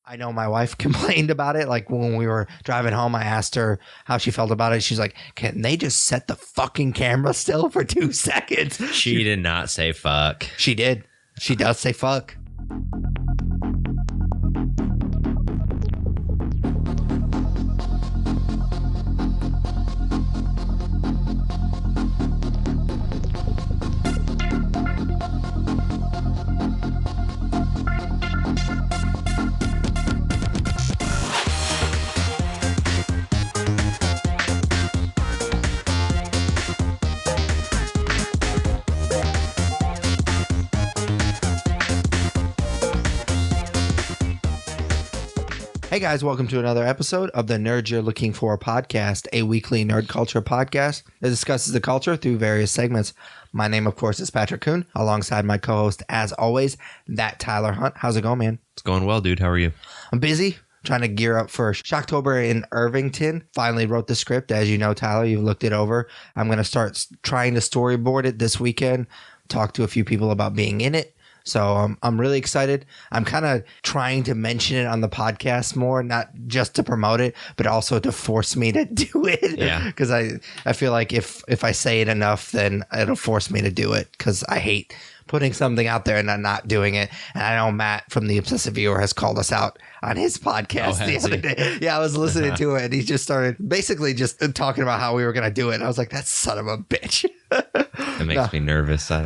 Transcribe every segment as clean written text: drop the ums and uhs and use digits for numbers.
I know my wife complained about it. Like when we were driving home, I asked her how she felt about it. She's like, can they just set the fucking camera still for 2 seconds? She did not say fuck. She did. She does say fuck. Hey guys, welcome to another episode of the Nerd You're Looking For podcast, a weekly nerd culture podcast that discusses the culture through various segments. My name, of course, is Patrick Kuhn, alongside my co-host, as always, that Tyler Hunt. How's it going, man? It's going well, dude. How are you? I'm busy, trying to gear up for Shocktober in Irvington. Finally wrote the script. As you know, Tyler, you've looked it over. I'm going to start trying to storyboard it this weekend, talk to a few people about being in it. So I'm really excited. I'm kind of trying to mention it on the podcast more, not just to promote it, but also to force me to do it. Yeah. Because I feel like if I say it enough, then it'll force me to do it because I hate putting something out there and not doing it. And I know Matt from The Obsessive Viewer has called us out on his podcast the other day. Yeah, I was listening to it and he just started basically just talking about how we were going to do it. And I was like, that son of a bitch. It makes me nervous. I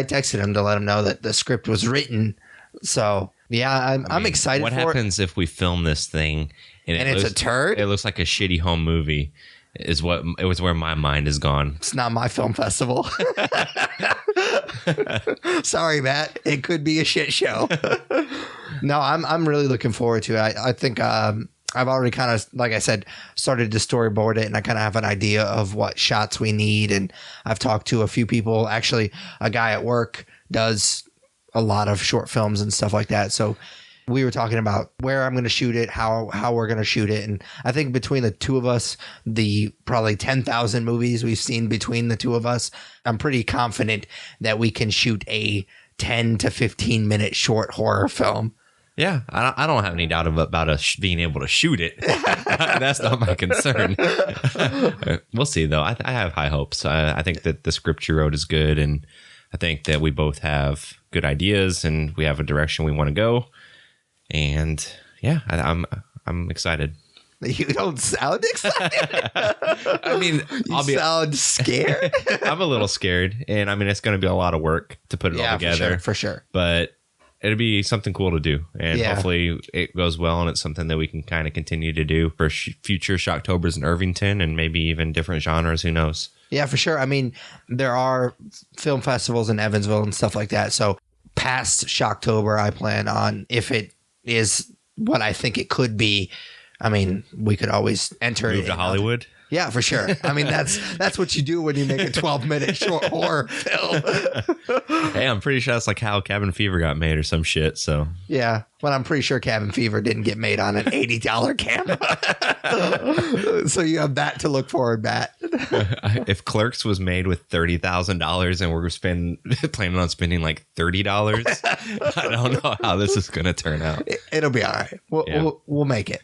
texted him to let him know that the script was written. So, yeah, I'm excited what for it. What happens if we film this thing and it's a turd? It looks like a shitty home movie. It was where my mind is gone. It's not my film festival. Sorry, Matt. It could be a shit show. No, I'm really looking forward to it. I think I've already kind of, like I said, started to storyboard it, and I kind of have an idea of what shots we need. And I've talked to a few people. Actually, a guy at work does a lot of short films and stuff like that. So we were talking about where I'm going to shoot it, how we're going to shoot it. And I think between the two of us, the probably 10,000 movies we've seen between the two of us, I'm pretty confident that we can shoot a 10 to 15 minute short horror film. Yeah, I don't have any doubt about us being able to shoot it. That's not my concern. We'll see, though. I have high hopes. I think that the script you wrote is good, and I think that we both have good ideas, and we have a direction we want to go. And yeah, I'm excited. You don't sound excited. I mean, you sound scared. I'm a little scared, and I mean, it's going to be a lot of work to put it all together. For sure. But it'll be something cool to do, and hopefully it goes well, and it's something that we can kind of continue to do for future Shocktobers in Irvington, and maybe even different genres. Who knows? Yeah, for sure. I mean, there are film festivals in Evansville and stuff like that. So past Shocktober, I plan on, if it is what I think it could be, I mean, we could always enter move to Hollywood. Yeah, for sure. I mean, that's what you do when you make a 12-minute short horror film. Hey, I'm pretty sure that's like how Cabin Fever got made or some shit. So yeah, but I'm pretty sure Cabin Fever didn't get made on an $80 camera. So you have that to look forward, Matt. If Clerks was made with $30,000 and we're planning on spending like $30, I don't know how this is going to turn out. It'll be all right. We'll make it.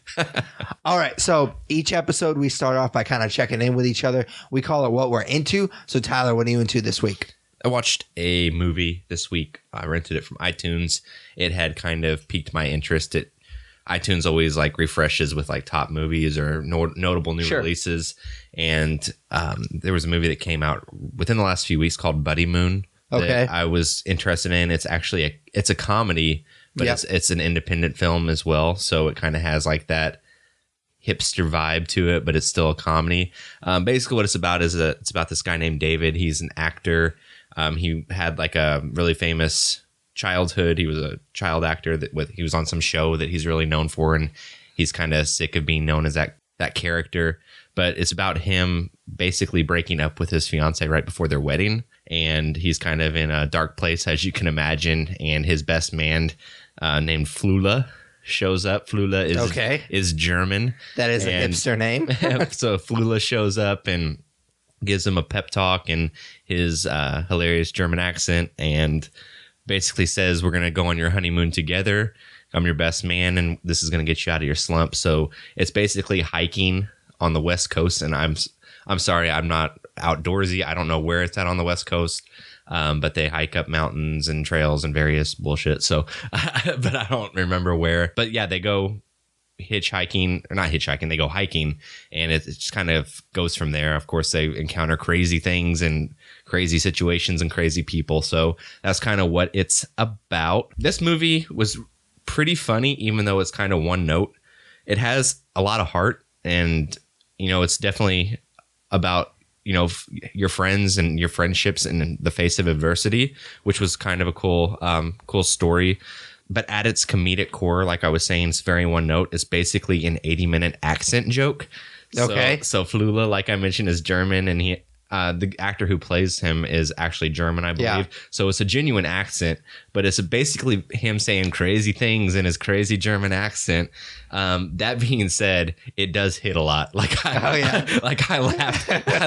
All right. So each episode we start off by kind of checking in with each other. We call it what we're into. So Tyler, what are you into this week? I watched a movie this week. I rented it from iTunes. It had kind of piqued my interest. iTunes always like refreshes with like top movies or notable new releases. And there was a movie that came out within the last few weeks called Buddy Moon that I was interested in. It's actually it's a comedy, but it's an independent film as well. So it kind of has like that hipster vibe to it, but it's still a comedy. Basically what it's about is it's about this guy named David. He's an actor. He had like a really famous childhood. He was a child actor he was on some show that he's really known for, and he's kind of sick of being known as that character. But it's about him basically breaking up with his fiance right before their wedding, and he's kind of in a dark place, as you can imagine. And his best man named Flula shows up. Flula is German. That is a hipster name. So Flula shows up and gives him a pep talk in his hilarious German accent, and basically says, we're going to go on your honeymoon together. I'm your best man, and this is going to get you out of your slump. So it's basically hiking on the West Coast, and I'm sorry, I'm not outdoorsy. I don't know where it's at on the West Coast, but they hike up mountains and trails and various bullshit. So, but I don't remember where. But yeah, they go hitchhiking, or not hitchhiking, they go hiking, and it just kind of goes from there. Of course, they encounter crazy things and crazy situations and crazy people. So that's kind of what it's about. This movie was pretty funny, even though it's kind of one note. It has a lot of heart, and it's definitely about your friends and your friendships in the face of adversity, which was kind of a cool story. But at its comedic core, like I was saying, it's very one note. It's basically an 80-minute accent joke. Okay. So Flula, like I mentioned, is German, and the actor who plays him is actually German, I believe. Yeah. So it's a genuine accent, but it's basically him saying crazy things in his crazy German accent. That being said, it does hit a lot. I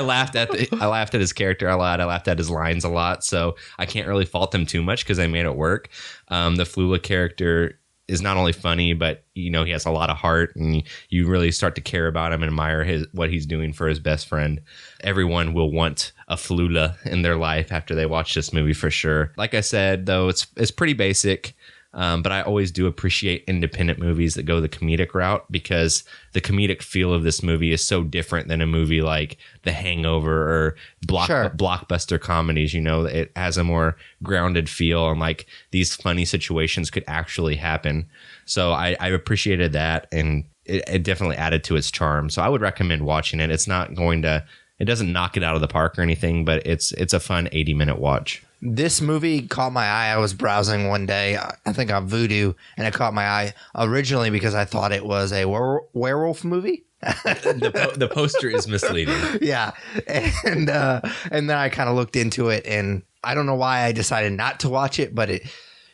laughed at his character a lot. I laughed at his lines a lot. So I can't really fault them too much because I made it work. The Flula character is not only funny, but he has a lot of heart, and you really start to care about him and admire what he's doing for his best friend. Everyone will want a Flula in their life after they watch this movie for sure. Like I said, though, it's pretty basic. But I always do appreciate independent movies that go the comedic route, because the comedic feel of this movie is so different than a movie like The Hangover or blockbuster comedies. It has a more grounded feel, and like these funny situations could actually happen. So I appreciated that, and it definitely added to its charm. So I would recommend watching it. It doesn't knock it out of the park or anything, but it's a fun 80-minute watch. This movie caught my eye. I was browsing one day, I think on Vudu, and it caught my eye originally because I thought it was a werewolf movie. The poster is misleading. Yeah. And then I kind of looked into it, and I don't know why I decided not to watch it, but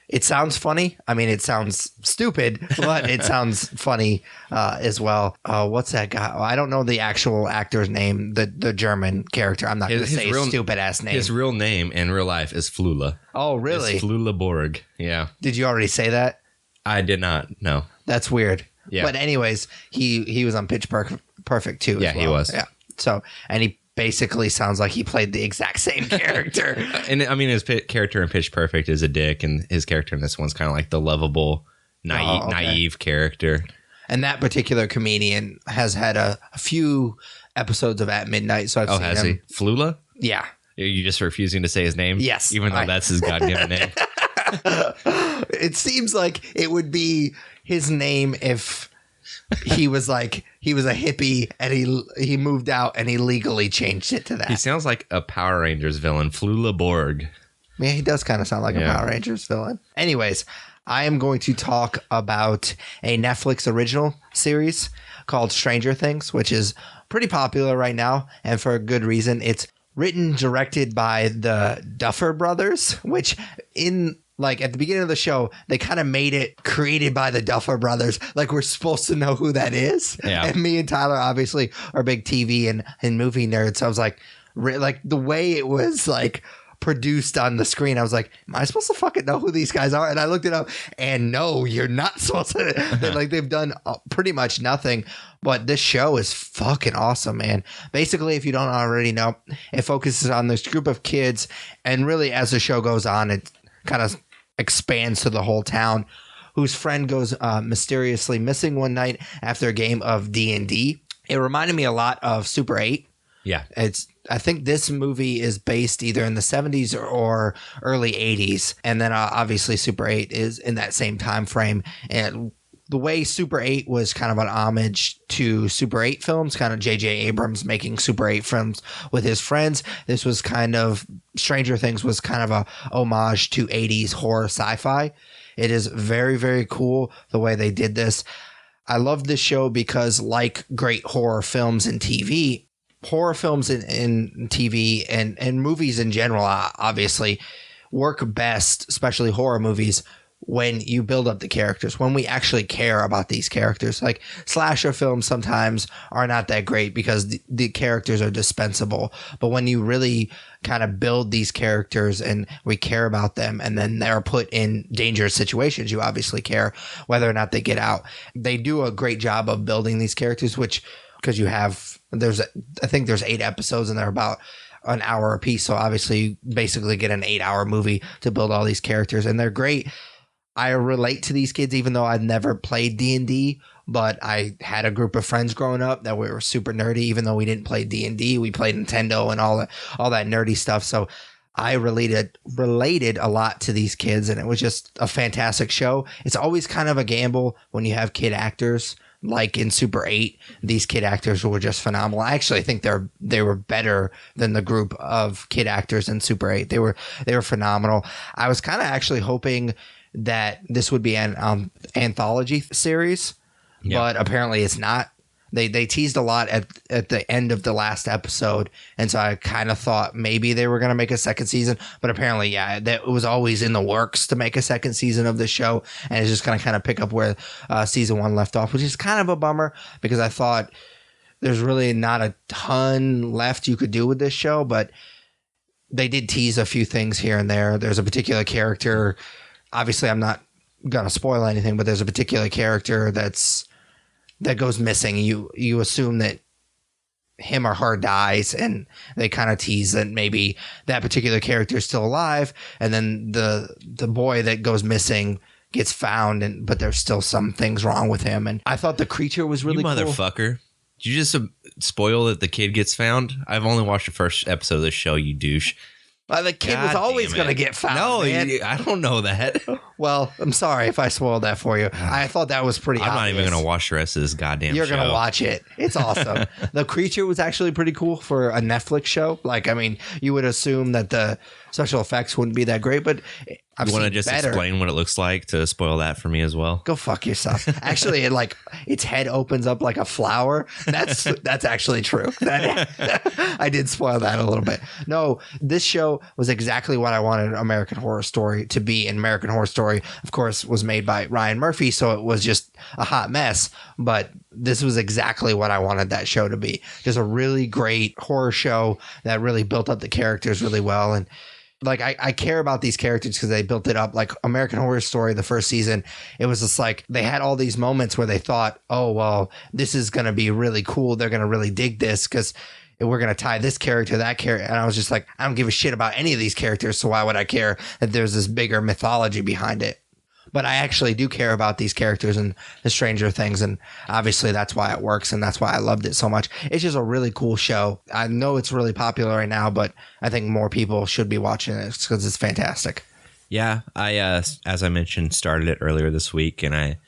it sounds funny. I mean, it sounds stupid, but it sounds funny as well. What's that guy? I don't know the actual actor's name, the German character. I'm not going to say his stupid ass name. His real name in real life is Flula. Oh, really? It's Flula Borg. Yeah. Did you already say that? I did not. No. That's weird. Yeah. But anyways, he was on Pitch Perfect too. Yeah, he was. Yeah. So, and he basically sounds like he played the exact same character. And I mean, his character in Pitch Perfect is a dick, and his character in this one's kind of like the lovable, naive character. And that particular comedian has had a few episodes of At Midnight, so I've seen him. Has he? Flula? Yeah. Are you just refusing to say his name? Yes. Even though that's his goddamn name. It seems like it would be his name if he was a hippie and he moved out and he legally changed it to that. He sounds like a Power Rangers villain, Flula Borg. Yeah, he does kind of sound like a Power Rangers villain. Anyways, I am going to talk about a Netflix original series called Stranger Things, which is pretty popular right now, and for a good reason. It's written, directed by the Duffer Brothers, which at the beginning of the show, they kind of made it created by the Duffer Brothers. Like, we're supposed to know who that is. Yeah. And me and Tyler obviously are big TV and movie nerds. So I was like the way it was like produced on the screen, I was like, am I supposed to fucking know who these guys are? And I looked it up, and no, you're not supposed to. Like, they've done pretty much nothing. But this show is fucking awesome, man. Basically, if you don't already know, it focuses on this group of kids, and really as the show goes on, it kind of expands to the whole town, whose friend goes mysteriously missing one night after a game of D&D. It reminded me a lot of Super 8. Yeah. I think this movie is based either in the 70s or early 80s. And then obviously Super 8 is in that same time frame. And the way Super 8 was kind of an homage to Super 8 films, kind of J.J. Abrams making Super 8 films with his friends. This was kind of, Stranger Things was kind of a homage to 80s horror sci-fi. It is very, very cool the way they did this. I love this show because, like great horror films and TV, horror films in TV and movies in general, obviously, work best, especially horror movies, when you build up the characters, when we actually care about these characters. Like slasher films sometimes are not that great because the characters are dispensable. But when you really kind of build these characters and we care about them and then they're put in dangerous situations, you obviously care whether or not they get out. They do a great job of building these characters, which because I think there's 8 episodes and they're about an hour a piece. So obviously you basically get an 8-hour movie to build all these characters and they're great. I relate to these kids, even though I've never played D&D, but I had a group of friends growing up that we were super nerdy. Even though we didn't play D&D, we played Nintendo and all that nerdy stuff. So I related a lot to these kids, and it was just a fantastic show. It's always kind of a gamble when you have kid actors. Like in Super 8, these kid actors were just phenomenal. I actually think they were better than the group of kid actors in Super 8. They were phenomenal. I was kind of actually hoping that this would be an anthology series, but apparently it's not. They teased a lot at the end of the last episode, and so I kind of thought maybe they were going to make a second season, but apparently, that it was always in the works to make a second season of the show, and it's just going to kind of pick up where season 1 left off, which is kind of a bummer because I thought there's really not a ton left you could do with this show, but they did tease a few things here and there. There's a particular character. Obviously, I'm not going to spoil anything, but there's a particular character that goes missing. You assume that him or her dies, and they kind of tease that maybe that particular character is still alive, and then the boy that goes missing gets found, but there's still some things wrong with him. And I thought the creature was really cool. Motherfucker. Did you just spoil that the kid gets found? I've only watched the first episode of this show, you douche. The kid was always going to get found. No, I don't know that. Well, I'm sorry if I spoiled that for you. I thought that was pretty obvious. I'm not even going to watch the rest of this goddamn show. You're going to watch it. It's awesome. The creature was actually pretty cool for a Netflix show. Like, I mean, you would assume that the special effects wouldn't be that great, but I've you want to just explain what it looks like to spoil that for me as well? Go fuck yourself. Actually, its head opens up like a flower. That's actually true. I did spoil that a little bit. No, this show was exactly what I wanted American Horror Story to be. And American Horror Story, of course, was made by Ryan Murphy, so it was just a hot mess. But this was exactly what I wanted that show to be. Just a really great horror show that really built up the characters really well. And like, I care about these characters because they built it up. Like American Horror Story, the first season, it was just like they had all these moments where they thought, oh, well, this is going to be really cool. They're going to really dig this because we're going to tie this character to that character. And I was just like, I don't give a shit about any of these characters. So why would I care that there's this bigger mythology behind it? But I actually do care about these characters and the Stranger Things. And obviously that's why it works. And that's why I loved it so much. It's just a really cool show. I know it's really popular right now, but I think more people should be watching it because it's fantastic. Yeah. I, as I mentioned, started it earlier this week, and I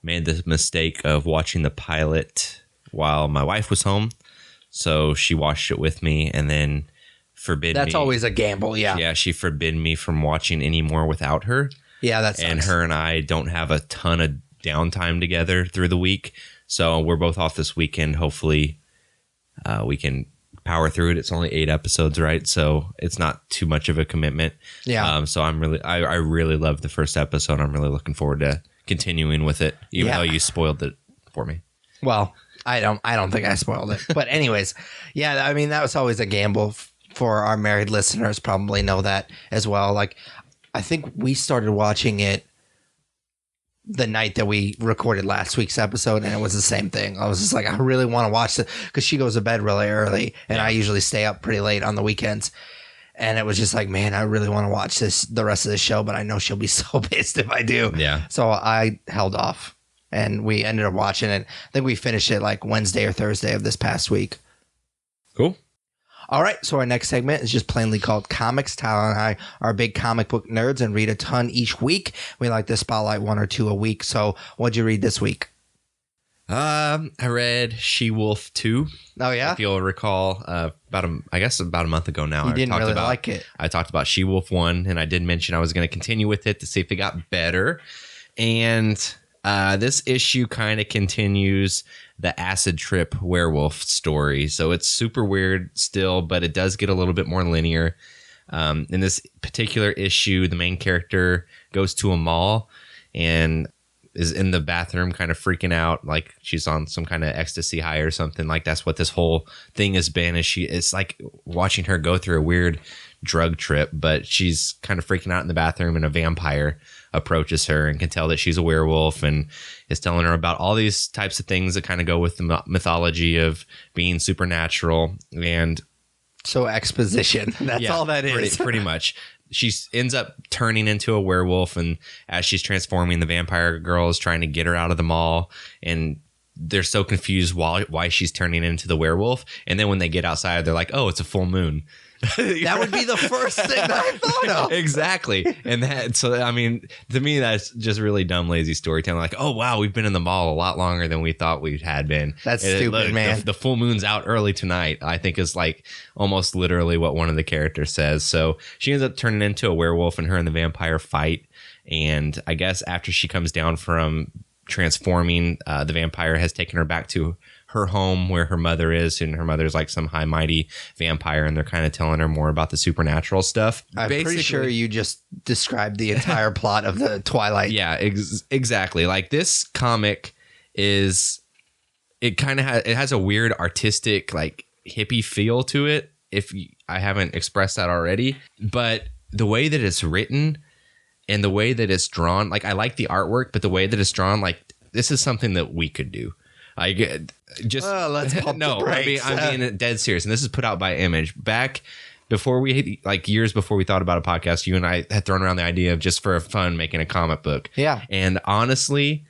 made the mistake of watching the pilot while my wife was home. So she watched it with me and then forbid me. That's always a gamble. Yeah. Yeah. She forbid me from watching any more without her. Yeah, that's and her and I don't have a ton of downtime together through the week, so we're both off this weekend. Hopefully, we can power through it. It's only 8 episodes, right? So it's not too much of a commitment. Yeah. So I really loved the first episode. I'm really looking forward to continuing with it, even though you spoiled it for me. Well, I don't think I spoiled it, but anyways, yeah. I mean, that was always a gamble for our married listeners. Probably know that as well. Like, I think we started watching it the night that we recorded last week's episode, and it was the same thing. I was just like, I really want to watch it because she goes to bed really early, and I usually stay up pretty late on the weekends. And it was just like, man, I really want to watch the rest of the show, but I know she'll be so pissed if I do. Yeah. So I held off, and we ended up watching it. I think we finished it like Wednesday or Thursday of this past week. Cool. All right, so our next segment is just plainly called Comics. Tyler and I are big comic book nerds and read a ton each week. We like to spotlight 1 or 2 a week. So what'd you read this week? I read She-Wolf 2. Oh, yeah? If you'll recall, about a month ago now. You didn't really like it. I talked about She-Wolf 1, and I did mention I was going to continue with it to see if it got better. And this issue kind of continues the acid trip werewolf story. So it's super weird still, but it does get a little bit more linear. In this particular issue, the main character goes to a mall and is in the bathroom kind of freaking out like she's on some kind of ecstasy high or something. Like that's what this whole thing has been. It's like watching her go through a weird drug trip, but she's kind of freaking out in the bathroom and a vampire approaches her and can tell that she's a werewolf and is telling her about all these types of things that kind of go with the mythology of being supernatural. And so exposition, that's all that is. Pretty much. She ends up turning into a werewolf, and as she's transforming, the vampire girl is trying to get her out of the mall, and they're so confused why she's turning into the werewolf. And then when they get outside, they're like, oh, it's a full moon. That would be the first thing that I thought of. Exactly. And I mean, to me, that's just really dumb, lazy storytelling. Like, oh, wow, we've been in the mall a lot longer than we thought we had been. That's stupid, man. The full moon's out early tonight, I think is like almost literally what one of the characters says. So she ends up turning into a werewolf and her and the vampire fight. And I guess after she comes down from transforming, the vampire has taken her back to her home where her mother is, and her mother's like some high mighty vampire, and they're kind of telling her more about the supernatural stuff. I'm pretty sure you just described the entire plot of the Twilight. Yeah, exactly. Like this comic it has a weird artistic like hippie feel to it. I haven't expressed that already, but the way that it's written and the way that it's drawn, like I like the artwork, but the way that it's drawn, like this is something that we could do. Let's pump the brakes. I'm being dead serious, and this is put out by Image. Back before years before we thought about a podcast, you and I had thrown around the idea of just for fun making a comic book. Yeah, and honestly,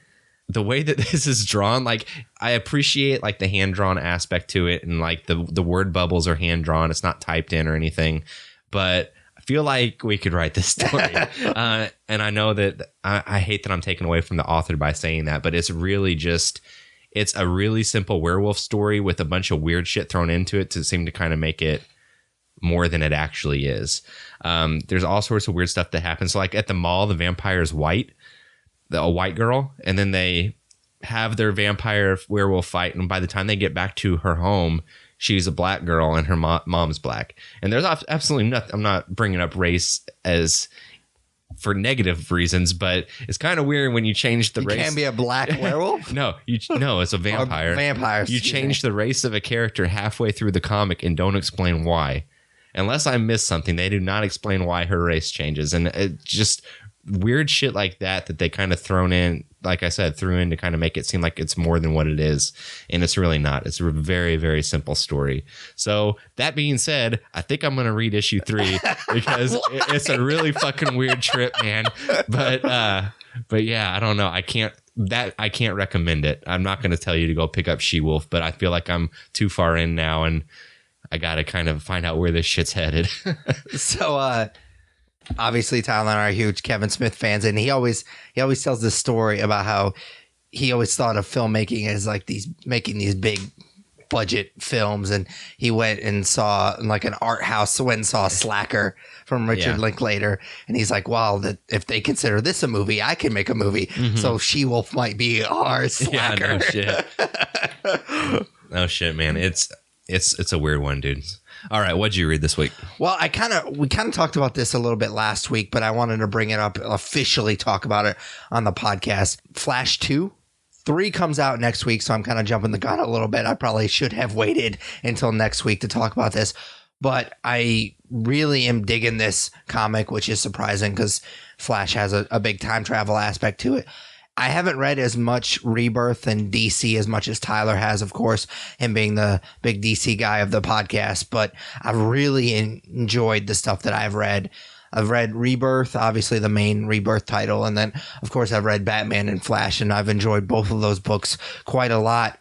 the way that this is drawn, like I appreciate like the hand drawn aspect to it, and like the word bubbles are hand drawn. It's not typed in or anything, but I feel like we could write this story. And I know that I hate that I'm taken away from the author by saying that, but it's really just. It's a really simple werewolf story with a bunch of weird shit thrown into it to seem to kind of make it more than it actually is. There's all sorts of weird stuff that happens. So like at the mall, the vampire is white, a white girl, and then they have their vampire werewolf fight. And by the time they get back to her home, she's a black girl and her mom's black. And there's absolutely nothing. I'm not bringing up race as for negative reasons, but it's kind of weird when you change the race. You can't be a black werewolf? No, it's a vampire. Vampires. You change the race of a character halfway through the comic and don't explain why. Unless I miss something, they do not explain why her race changes. And it just weird shit like that they kind of threw in to kind of make it seem like it's more than what it is. And it's really not. It's a very, very simple story. So that being said, I think I'm going to read issue 3 because it's a really fucking weird trip, man. But yeah, I don't know. I can't recommend it. I'm not going to tell you to go pick up She-Wolf, but I feel like I'm too far in now and I got to kind of find out where this shit's headed. So, obviously, Tyler and I are huge Kevin Smith fans, and he always tells this story about how he always thought of filmmaking as like making these big budget films, and he went and saw like an art house, went and saw Slacker from Richard Linklater, and he's like, "Wow, if they consider this a movie, I can make a movie." Mm-hmm. So She-Wolf might be our Slacker. Yeah, no shit. No shit, man. It's a weird one, dude. All right, what'd you read this week? Well, we kind of talked about this a little bit last week, but I wanted to bring it up, officially talk about it on the podcast. Flash 2. 3 comes out next week, so I'm kind of jumping the gun a little bit. I probably should have waited until next week to talk about this, but I really am digging this comic, which is surprising because Flash has a big time travel aspect to it. I haven't read as much Rebirth and DC as much as Tyler has, of course, him being the big DC guy of the podcast, but I've really enjoyed the stuff that I've read. I've read Rebirth, obviously the main Rebirth title, and then, of course, I've read Batman and Flash, and I've enjoyed both of those books quite a lot.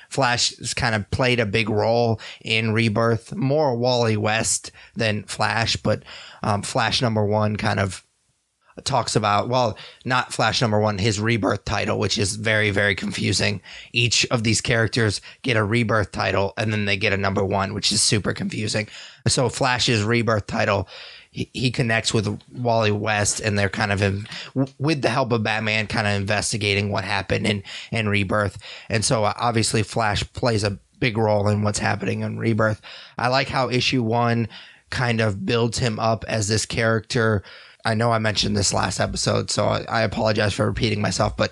Flash has kind of played a big role in Rebirth, more Wally West than Flash, but Flash #1 kind of talks about, well, not Flash #1, his Rebirth title, which is very, very confusing. Each of these characters get a Rebirth title and then they get a #1, which is super confusing. So Flash's Rebirth title, he connects with Wally West, and they're kind of with the help of Batman, kind of investigating what happened in Rebirth. And so obviously Flash plays a big role in what's happening in Rebirth. I like how issue 1 kind of builds him up as this character I know I mentioned this last episode, so I apologize for repeating myself, but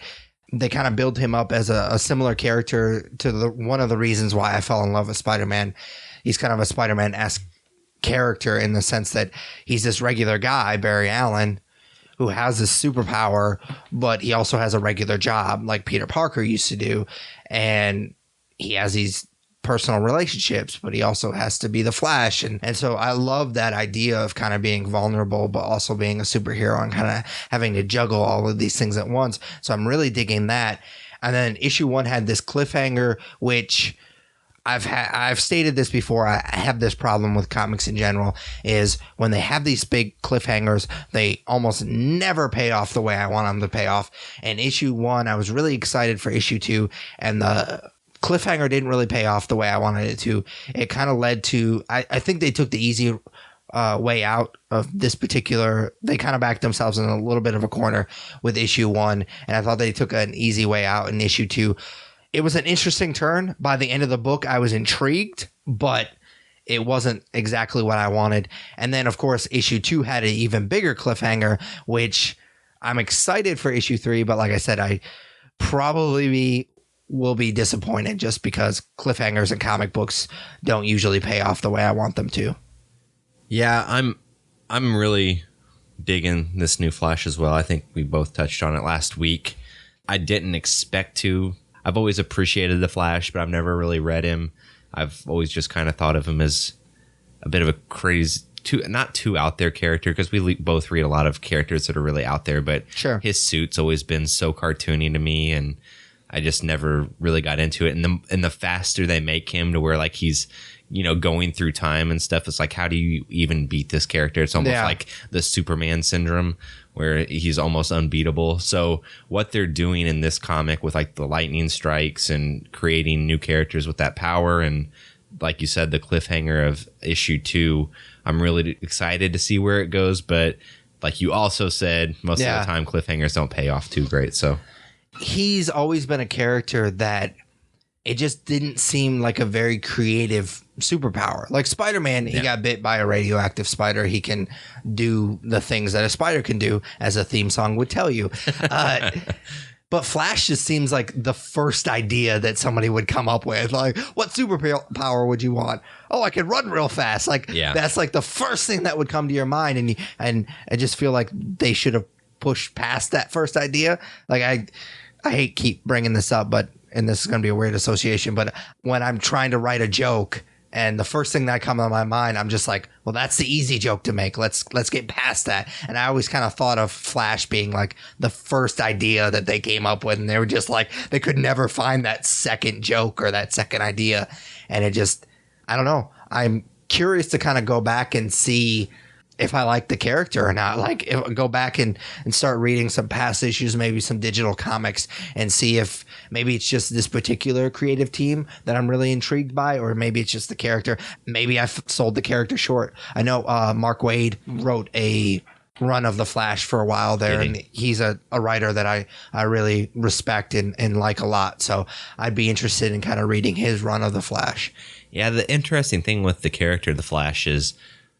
they kind of build him up as a similar character to one of the reasons why I fell in love with Spider-Man. He's kind of a Spider-Man-esque character in the sense that he's this regular guy, Barry Allen, who has this superpower, but he also has a regular job like Peter Parker used to do. And he has these personal relationships, but he also has to be the Flash. And so I love that idea of kind of being vulnerable, but also being a superhero and kind of having to juggle all of these things at once. So I'm really digging that. And then issue 1 had this cliffhanger, which I've stated this before. I have this problem with comics in general is when they have these big cliffhangers, they almost never pay off the way I want them to pay off. And issue 1, I was really excited for issue 2, and the cliffhanger didn't really pay off the way I wanted it to. It kind of led to, I think they took the easy way out of this particular, they kind of backed themselves in a little bit of a corner with issue 1. And I thought they took an easy way out in issue 2. It was an interesting turn. By the end of the book, I was intrigued, but it wasn't exactly what I wanted. And then, of course, issue 2 had an even bigger cliffhanger, which I'm excited for issue 3. But like I said, I probably will be disappointed just because cliffhangers in comic books don't usually pay off the way I want them to. Yeah, I'm really digging this new Flash as well. I think we both touched on it last week. I didn't expect to. I've always appreciated the Flash, but I've never really read him. I've always just kind of thought of him as a bit of a crazy, not too out there character, because we both read a lot of characters that are really out there, but sure, his suit's always been so cartoony to me, and I just never really got into it. And the faster they make him to where like he's, you know, going through time and stuff, it's like, how do you even beat this character? It's almost like the Superman syndrome where he's almost unbeatable. So what they're doing in this comic with like the lightning strikes and creating new characters with that power, and like you said, the cliffhanger of issue 2, I'm really excited to see where it goes. But like you also said, most of the time cliffhangers don't pay off too great. So he's always been a character that it just didn't seem like a very creative superpower. Like Spider-Man, he got bit by a radioactive spider. He can do the things that a spider can do, as a theme song would tell you. But Flash just seems like the first idea that somebody would come up with. Like, what superpower would you want? Oh, I could run real fast. Like, that's like the first thing that would come to your mind. And I just feel like they should have pushed past that first idea. Like, I hate keep bringing this up, and this is going to be a weird association, but when I'm trying to write a joke and the first thing that comes to my mind, I'm just like, well, that's the easy joke to make. Let's get past that. And I always kind of thought of Flash being like the first idea that they came up with, and they were just like, they could never find that second joke or that second idea. And it just, I don't know. I'm curious to kind of go back and see if I like the character or not. Like, go back and start reading some past issues, maybe some digital comics, and see if maybe it's just this particular creative team that I'm really intrigued by, or maybe it's just the character. Maybe I've sold the character short. I know Mark Waid wrote a run of the Flash for a while there, and he's a writer that I really respect and like a lot. So I'd be interested in kind of reading his run of the Flash. Yeah, the interesting thing with the character, the Flash, is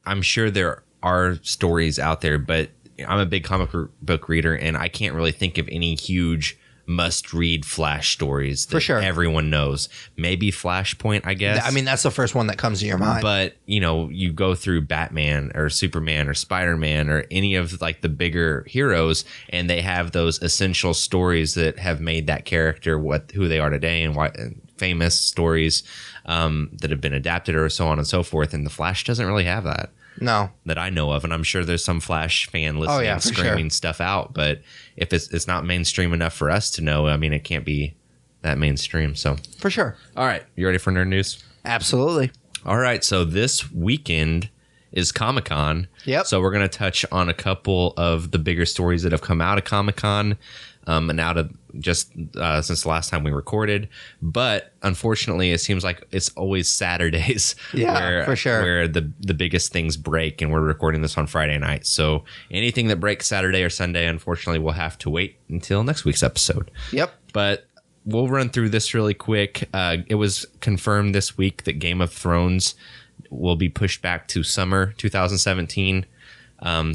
I'm sure there are stories out there, but I'm a big comic book reader, and I can't really think of any huge must-read Flash stories that everyone knows. Maybe Flashpoint, I guess. I mean, that's the first one that comes to your mind. But, you know, you go through Batman or Superman or Spider-Man or any of like the bigger heroes, and they have those essential stories that have made that character who they are today, and famous stories that have been adapted or so on and so forth. And the Flash doesn't really have that. No, that I know of, and I'm sure there's some Flash fan listening screaming stuff out. But if it's not mainstream enough for us to know, I mean, it can't be that mainstream. So for sure. All right, you ready for nerd news? Absolutely. All right, so this weekend is Comic-Con. Yep. So we're going to touch on a couple of the bigger stories that have come out of Comic-Con. And out of just since the last time we recorded. But unfortunately, it seems like it's always Saturdays where the biggest things break, and we're recording this on Friday night. So anything that breaks Saturday or Sunday, unfortunately, we'll have to wait until next week's episode. Yep. But we'll run through this really quick. It was confirmed this week that Game of Thrones will be pushed back to summer 2017.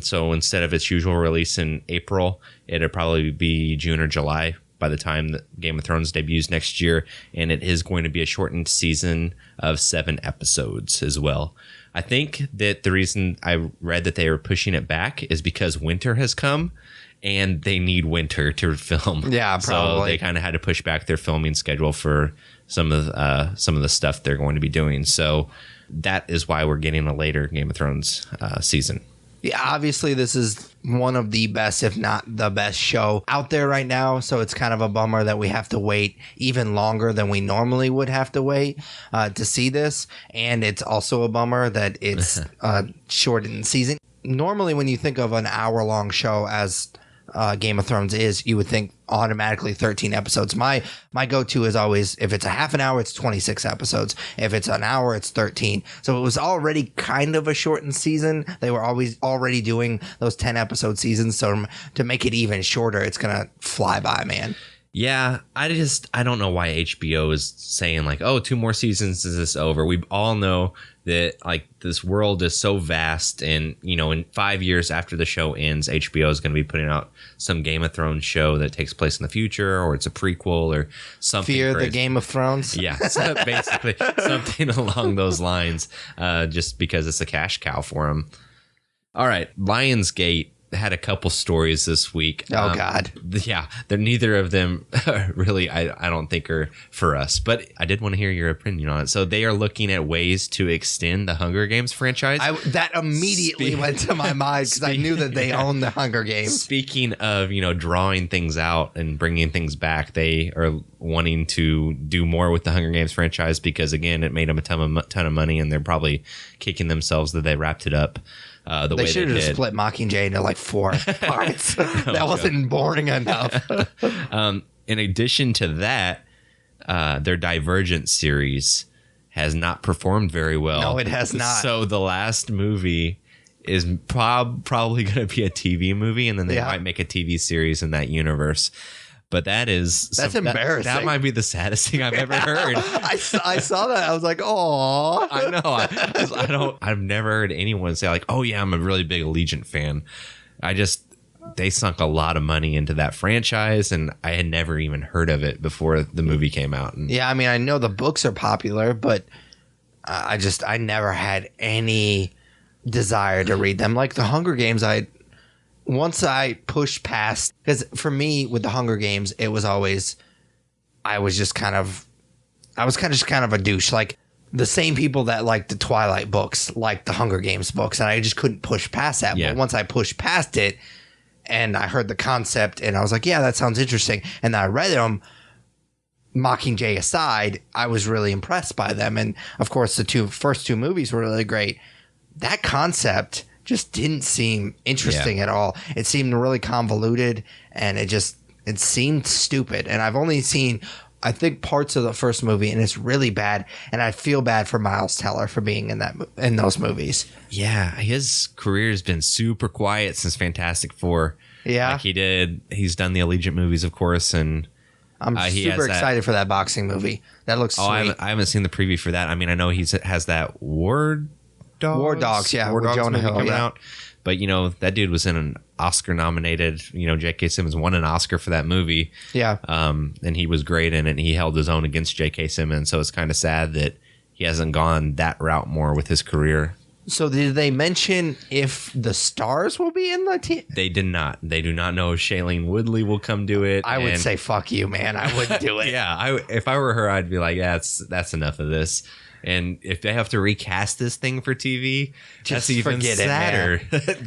So instead of its usual release in April, it'll probably be June or July by the time that Game of Thrones debuts next year. And it is going to be a shortened season of 7 episodes as well. I think that the reason I read that they were pushing it back is because winter has come and they need winter to film. Yeah, probably. So they kind of had to push back their filming schedule for some of the stuff they're going to be doing. So that is why we're getting a later Game of Thrones season. Yeah, obviously this is one of the best, if not the best show out there right now. So it's kind of a bummer that we have to wait even longer than we normally would have to wait to see this. And it's also a bummer that it's shortened season. Normally, when you think of an hour-long show as Game of Thrones is, you would think automatically 13 episodes. My go-to is always, if it's a half an hour, it's 26 episodes. If it's an hour, it's 13. So it was already kind of a shortened season. They were already doing those 10 episode seasons. So to make it even shorter, it's going to fly by, man. Yeah, I don't know why HBO is saying like, oh, 2 more seasons, is this over? We all know that like this world is so vast, and in 5 years after the show ends, HBO is going to be putting out some Game of Thrones show that takes place in the future, or it's a prequel or something. Fear crazy. the Game of Thrones. Yeah, so basically something along those lines, just because it's a cash cow for them. All right, Lionsgate had a couple stories this week. Oh God. Yeah, they're neither of them really I don't think are for us, but I did want to hear your opinion on it. So they are looking at ways to extend the Hunger Games franchise. That immediately went to my mind because I knew that they own the Hunger Games. Speaking of, drawing things out and bringing things back, they are wanting to do more with the Hunger Games franchise because, again, it made them a ton of money, and they're probably kicking themselves that they wrapped it up. They should have split Mockingjay into like 4 parts. That wasn't boring enough. In addition to that, their Divergent series has not performed very well. No, it has not. So the last movie is probably going to be a TV movie, and then they might make a TV series in that universe. But that's embarrassing. That might be the saddest thing I've ever heard. I saw that. I was like, oh, I know. I've never heard anyone say like, oh yeah, I'm a really big Allegiant fan. They sunk a lot of money into that franchise, and I had never even heard of it before the movie came out. Yeah, I mean, I know the books are popular, but I never had any desire to read them. Like the Hunger Games, once I pushed past, because for me with the Hunger Games, it was always, I was kind of a douche. Like the same people that like the Twilight books, like the Hunger Games books, and I just couldn't push past that. Yeah. But once I pushed past it, and I heard the concept, and I was like, yeah, that sounds interesting. And then I read them, Mockingjay aside, I was really impressed by them. And of course, the first two movies were really great. That concept just didn't seem interesting at all. It seemed really convoluted, and it seemed stupid. And I've only seen, I think, parts of the first movie, and it's really bad. And I feel bad for Miles Teller for being in those movies. Yeah, his career has been super quiet since Fantastic Four. Yeah, like he's done the Allegiant movies, of course, and I'm super excited for that boxing movie. That looks sweet. I haven't seen the preview for that. I mean, I know he has that War Dogs, yeah, War with Dogs Jonah movie Hill, coming yeah. out. But that dude was in an Oscar nominated. J.K. Simmons won an Oscar for that movie. Yeah. And he was great in it. And he held his own against J.K. Simmons. So it's kind of sad that he hasn't gone that route more with his career. So did they mention if the stars will be in the team? They did not. They do not know if Shailene Woodley will come do it. I would say, fuck you, man. I wouldn't do it. Yeah. If I were her, I'd be like, yeah, that's enough of this. And if they have to recast this thing for TV, just that's even sadder.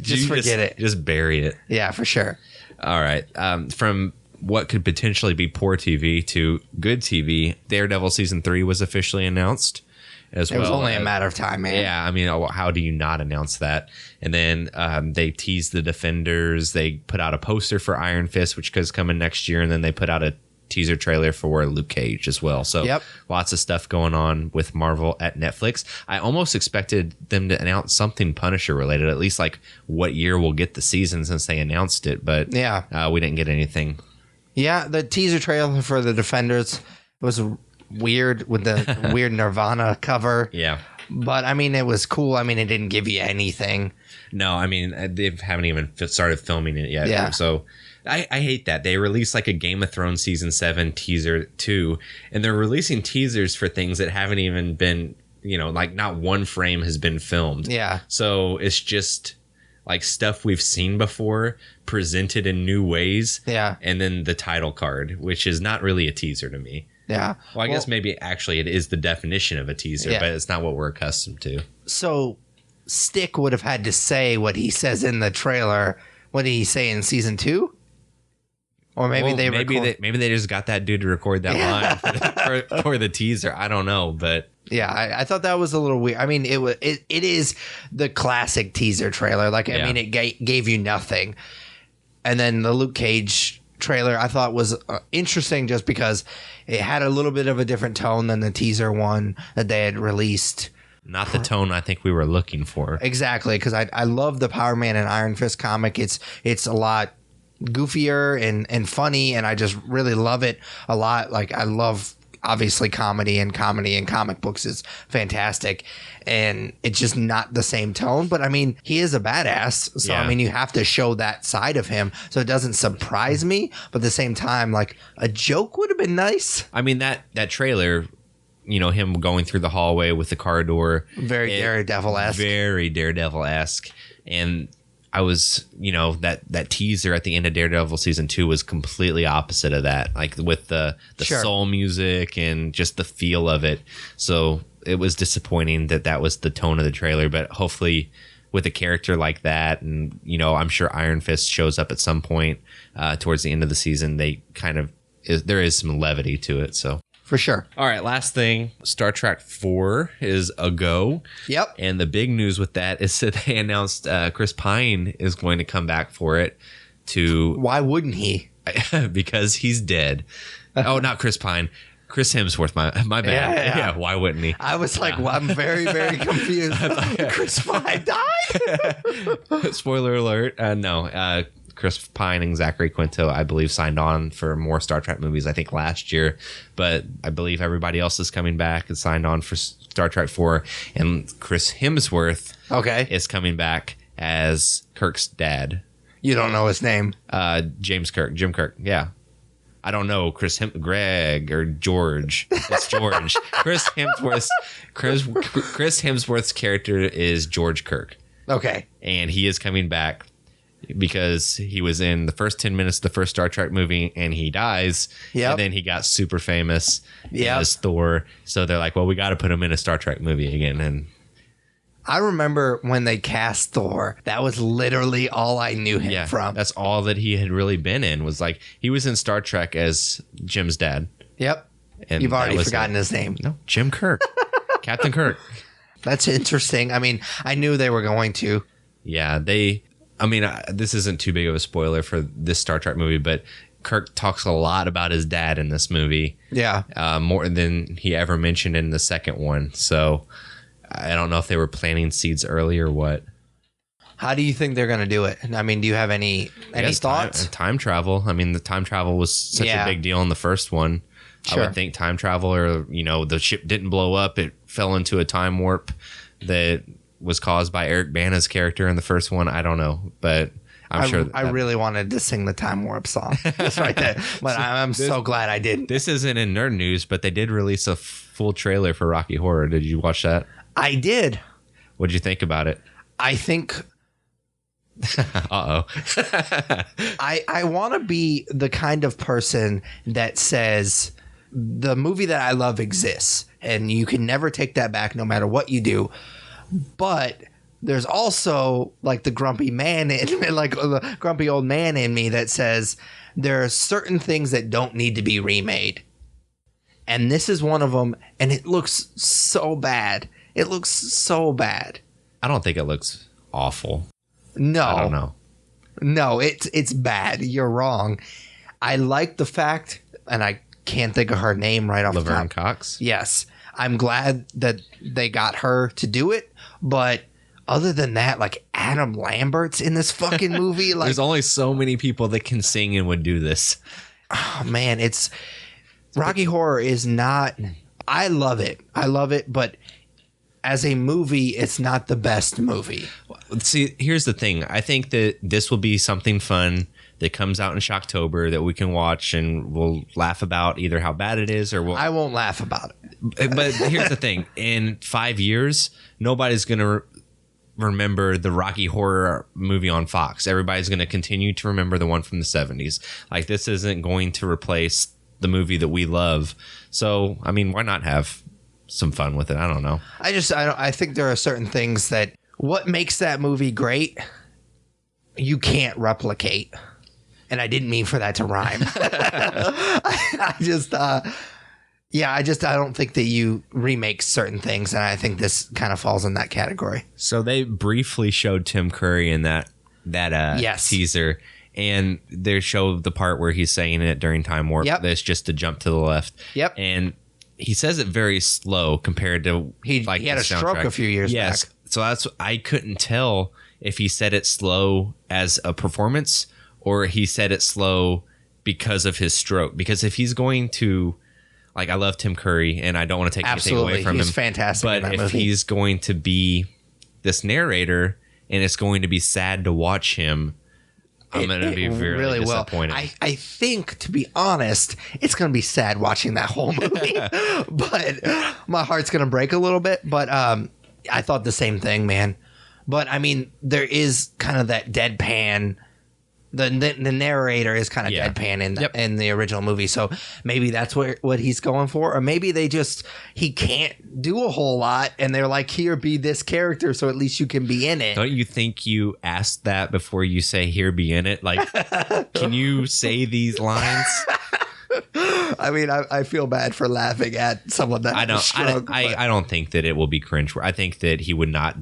Just forget it. Just bury it. Yeah, for sure. All right. From what could potentially be poor TV to good TV, Daredevil season 3 was officially announced. It was only a matter of time, man. Yeah, I mean, how do you not announce that? And then they teased the Defenders. They put out a poster for Iron Fist, which is coming next year, and then they put out a teaser trailer for Luke Cage as well. So lots of stuff going on with Marvel at Netflix. I almost expected them to announce something Punisher related, at least like what year we'll get the season since they announced it. But we didn't get anything. Yeah, the teaser trailer for the Defenders was weird with the weird Nirvana cover. Yeah. But I mean, it was cool. I mean, it didn't give you anything. No, I mean, they haven't even started filming it yet. Yeah. So I hate that. They released like a Game of Thrones season 7 teaser too, and they're releasing teasers for things that haven't even been, like not one frame has been filmed. Yeah. So it's just like stuff we've seen before presented in new ways. Yeah. And then the title card, which is not really a teaser to me. Yeah. Well, I guess maybe actually it is the definition of a teaser, but it's not what we're accustomed to. So Stick would have had to say what he says in the trailer. What did he say in season 2? Or maybe maybe they just got that dude to record that line for the teaser. I don't know, but yeah, I thought that was a little weird. I mean, it is the classic teaser trailer. Like, I mean, it gave you nothing. And then the Luke Cage trailer I thought was interesting just because it had a little bit of a different tone than the teaser one that they had released. Not the tone I think we were looking for. Exactly, because I love the Power Man and Iron Fist comic. It's a lot goofier and funny, and I just really love it a lot. Like, I love obviously comedy and comic books is fantastic, and it's just not the same tone. But I mean, he is a badass, so I mean, you have to show that side of him, so it doesn't surprise me. But at the same time, like, a joke would have been nice. I mean, that trailer, him going through the hallway with the car door, very Daredevil-esque, and I was, that teaser at the end of Daredevil season 2 was completely opposite of that, like with the soul music and just the feel of it. So it was disappointing that was the tone of the trailer, but hopefully with a character like that, and, I'm sure Iron Fist shows up at some point towards the end of the season, they kind of, there is some levity to it. So. For sure. All right, last thing, Star Trek 4 is a go. Yep. And the big news with that is that they announced Chris Pine is going to come back for it to... Why wouldn't he? Because he's dead. Oh, not Chris Pine. Chris Hemsworth, my bad. Yeah, why wouldn't he? I was like, well, I'm very, very confused. Chris Pine died? Spoiler alert. No. Chris Pine and Zachary Quinto, I believe, signed on for more Star Trek movies, I think, last year. But I believe everybody else is coming back and signed on for Star Trek 4. And Chris Hemsworth is coming back as Kirk's dad. You don't know his name? Jim Kirk, yeah. I don't know Greg or George. It's George. Chris Hemsworth's character is George Kirk. Okay. And he is coming back because he was in the first 10 minutes of the first Star Trek movie and he dies. And then he got super famous as Thor. So they're like, well, we got to put him in a Star Trek movie again. And I remember when they cast Thor, that was literally all I knew him from. That's all that he had really been in, was like, he was in Star Trek as Jim's dad. Yep. And you've already forgotten his name. No, Jim Kirk. Captain Kirk. That's interesting. I mean, I knew they were going to. Yeah, this isn't too big of a spoiler for this Star Trek movie, but Kirk talks a lot about his dad in this movie. Yeah. More than he ever mentioned in the second one. So I don't know if they were planting seeds early or what. How do you think they're going to do it? I mean, do you have any thoughts? Time travel. I mean, the time travel was such a big deal in the first one. Sure. I would think time travel, or, the ship didn't blow up. It fell into a time warp that was caused by Eric Bana's character in the first one. I don't know, but I'm sure. I really wanted to sing the Time Warp song just right there, but I'm so glad I didn't. This isn't in nerd news, but they did release a full trailer for Rocky Horror. Did you watch that? I did. What did you think about it? I think... Uh-oh. I want to be the kind of person that says the movie that I love exists, and you can never take that back no matter what you do. But there's also like the grumpy man like the grumpy old man in me that says there are certain things that don't need to be remade. And this is one of them, and it looks so bad. It looks so bad. I don't think it looks awful. No. I don't know. No, it's bad. You're wrong. I like the fact, and I can't think of her name right off the top. Laverne Cox? Yes. I'm glad that they got her to do it, but other than that, like, Adam Lambert's in this fucking movie. Like, there's only so many people that can sing and would do this. Oh man, Rocky Horror is not. I love it, but as a movie, it's not the best movie. See, here's the thing. I think that this will be something fun that comes out in Shocktober that we can watch and we'll laugh about either how bad it is or I won't laugh about it. But here's the thing. In 5 years, nobody's going to remember the Rocky Horror movie on Fox. Everybody's going to continue to remember the one from the 70s. Like, this isn't going to replace the movie that we love. So, I mean, why not have some fun with it? I don't know. I think there are certain things that what makes that movie great, you can't replicate. And I didn't mean for that to rhyme. I don't think that you remake certain things, and I think this kind of falls in that category. So they briefly showed Tim Curry in that yes. teaser, and they showed the part where he's saying it during Time Warp. Yep. That's just to jump to the left. Yep. And he says it very slow compared to he had a stroke a few years back. So I couldn't tell if he said it slow as a performance or he said it slow because of his stroke. Because if he's going to, like, I love Tim Curry and I don't want to take anything away from him. He's fantastic. But if he's going to be this narrator and it's going to be sad to watch him, I'm going to be really disappointed. I think, to be honest, it's going to be sad watching that whole movie. But my heart's going to break a little bit. But I thought the same thing, man. But, I mean, there is kind of that deadpan. The narrator is kind of deadpan in the original movie. So maybe that's what he's going for. Or maybe he can't do a whole lot. And they're like, here, be this character. So at least you can be in it. Don't you think you asked that before you say, here, be in it? Like, can you say these lines? I mean, I feel bad for laughing at someone that I don't think that it will be cringe. I think that he would not.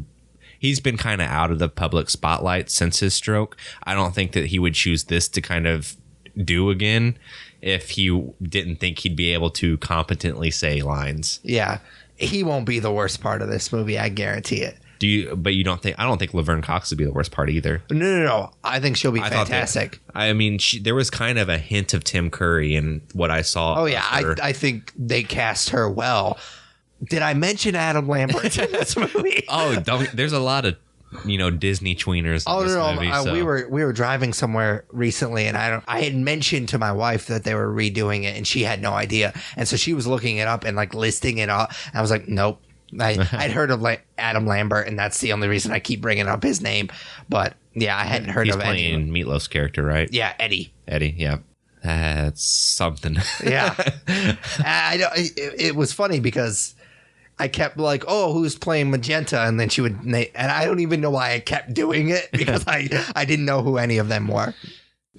He's been kind of out of the public spotlight since his stroke. I don't think that he would choose this to kind of do again if he didn't think he'd be able to competently say lines. Yeah, he won't be the worst part of this movie. I guarantee it. But you don't think? I don't think Laverne Cox would be the worst part either. No. I think she'll be fantastic. I mean, there was kind of a hint of Tim Curry in what I saw. Oh yeah, I think they cast her well. Did I mention Adam Lambert in this movie? There's a lot of Disney tweeners in this movie. So. We were driving somewhere recently, and I had mentioned to my wife that they were redoing it, and she had no idea, and so she was looking it up and like listing it up. And I was like, nope. I'd heard of Adam Lambert, and that's the only reason I keep bringing up his name. But yeah, I hadn't heard of Eddie. He's playing Meatloaf's character, right? Yeah, Eddie. Eddie, yeah. That's something. Yeah. It was funny because I kept like, oh, who's playing Magenta? And then she would, and I don't even know why I kept doing it because I didn't know who any of them were.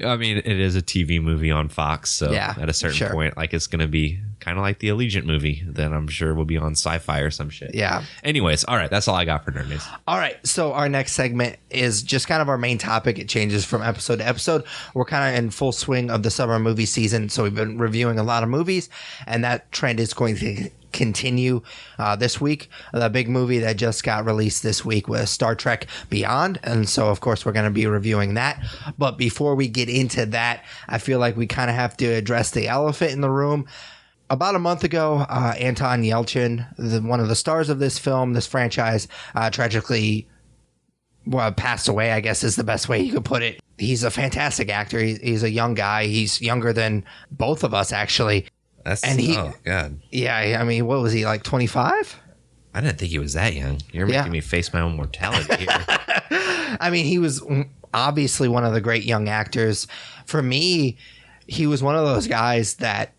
I mean, it is a TV movie on Fox, so at a certain point, like, it's going to be kind of like the Allegiant movie that I'm sure will be on Sci-Fi or some shit. Yeah. Anyways, all right, that's all I got for Nerd News. All right, so our next segment is just kind of our main topic. It changes from episode to episode. We're kind of in full swing of the summer movie season, so we've been reviewing a lot of movies, and that trend is going to continue this week. The big movie that just got released this week was Star Trek Beyond, and so of course we're going to be reviewing that. But before we get into that, I feel like we kind of have to address the elephant in the room. About a month ago, Anton Yelchin, one of the stars of this film, this franchise, tragically passed away, I guess is the best way you could put it. He's a fantastic actor. He's a young guy. He's younger than both of us, actually. Oh God. Yeah, I mean, what was he, like 25? I didn't think he was that young. You're making me face my own mortality here. I mean, he was obviously one of the great young actors. For me, he was one of those guys that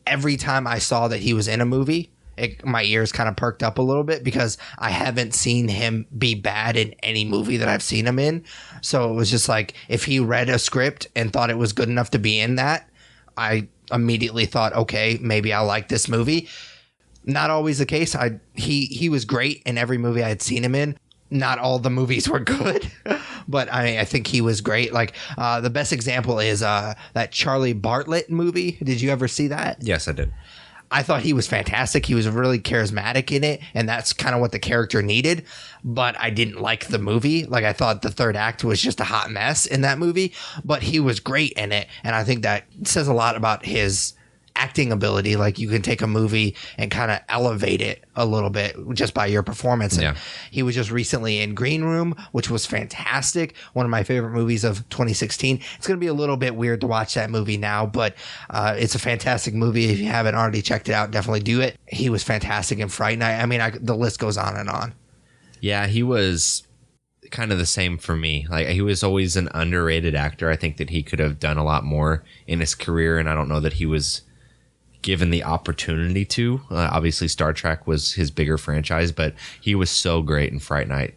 every time I saw that he was in a movie, my ears kind of perked up a little bit because I haven't seen him be bad in any movie that I've seen him in. So it was just like, if he read a script and thought it was good enough to be in that, I immediately thought, okay, maybe I like this movie. Not always the case. He was great in every movie I had seen him in. Not all the movies were good, but I think he was great. Like the best example is that Charlie Bartlett movie. Did you ever see that? Yes, I did. I thought he was fantastic. He was really charismatic in it, and that's kind of what the character needed. But I didn't like the movie. Like, I thought the third act was just a hot mess in that movie, but he was great in it. And I think that says a lot about his acting ability. Like you can take a movie and kind of elevate it a little bit just by your performance. And he was just recently in Green Room, which was fantastic. One of my favorite movies of 2016. It's going to be a little bit weird to watch that movie now, but it's a fantastic movie. If you haven't already checked it out, definitely do it. He was fantastic in Fright Night. I mean, the list goes on and on. Yeah, he was kind of the same for me. Like, he was always an underrated actor. I think that he could have done a lot more in his career, and I don't know that he was given the opportunity to. Obviously, Star Trek was his bigger franchise, but he was so great in Fright Night.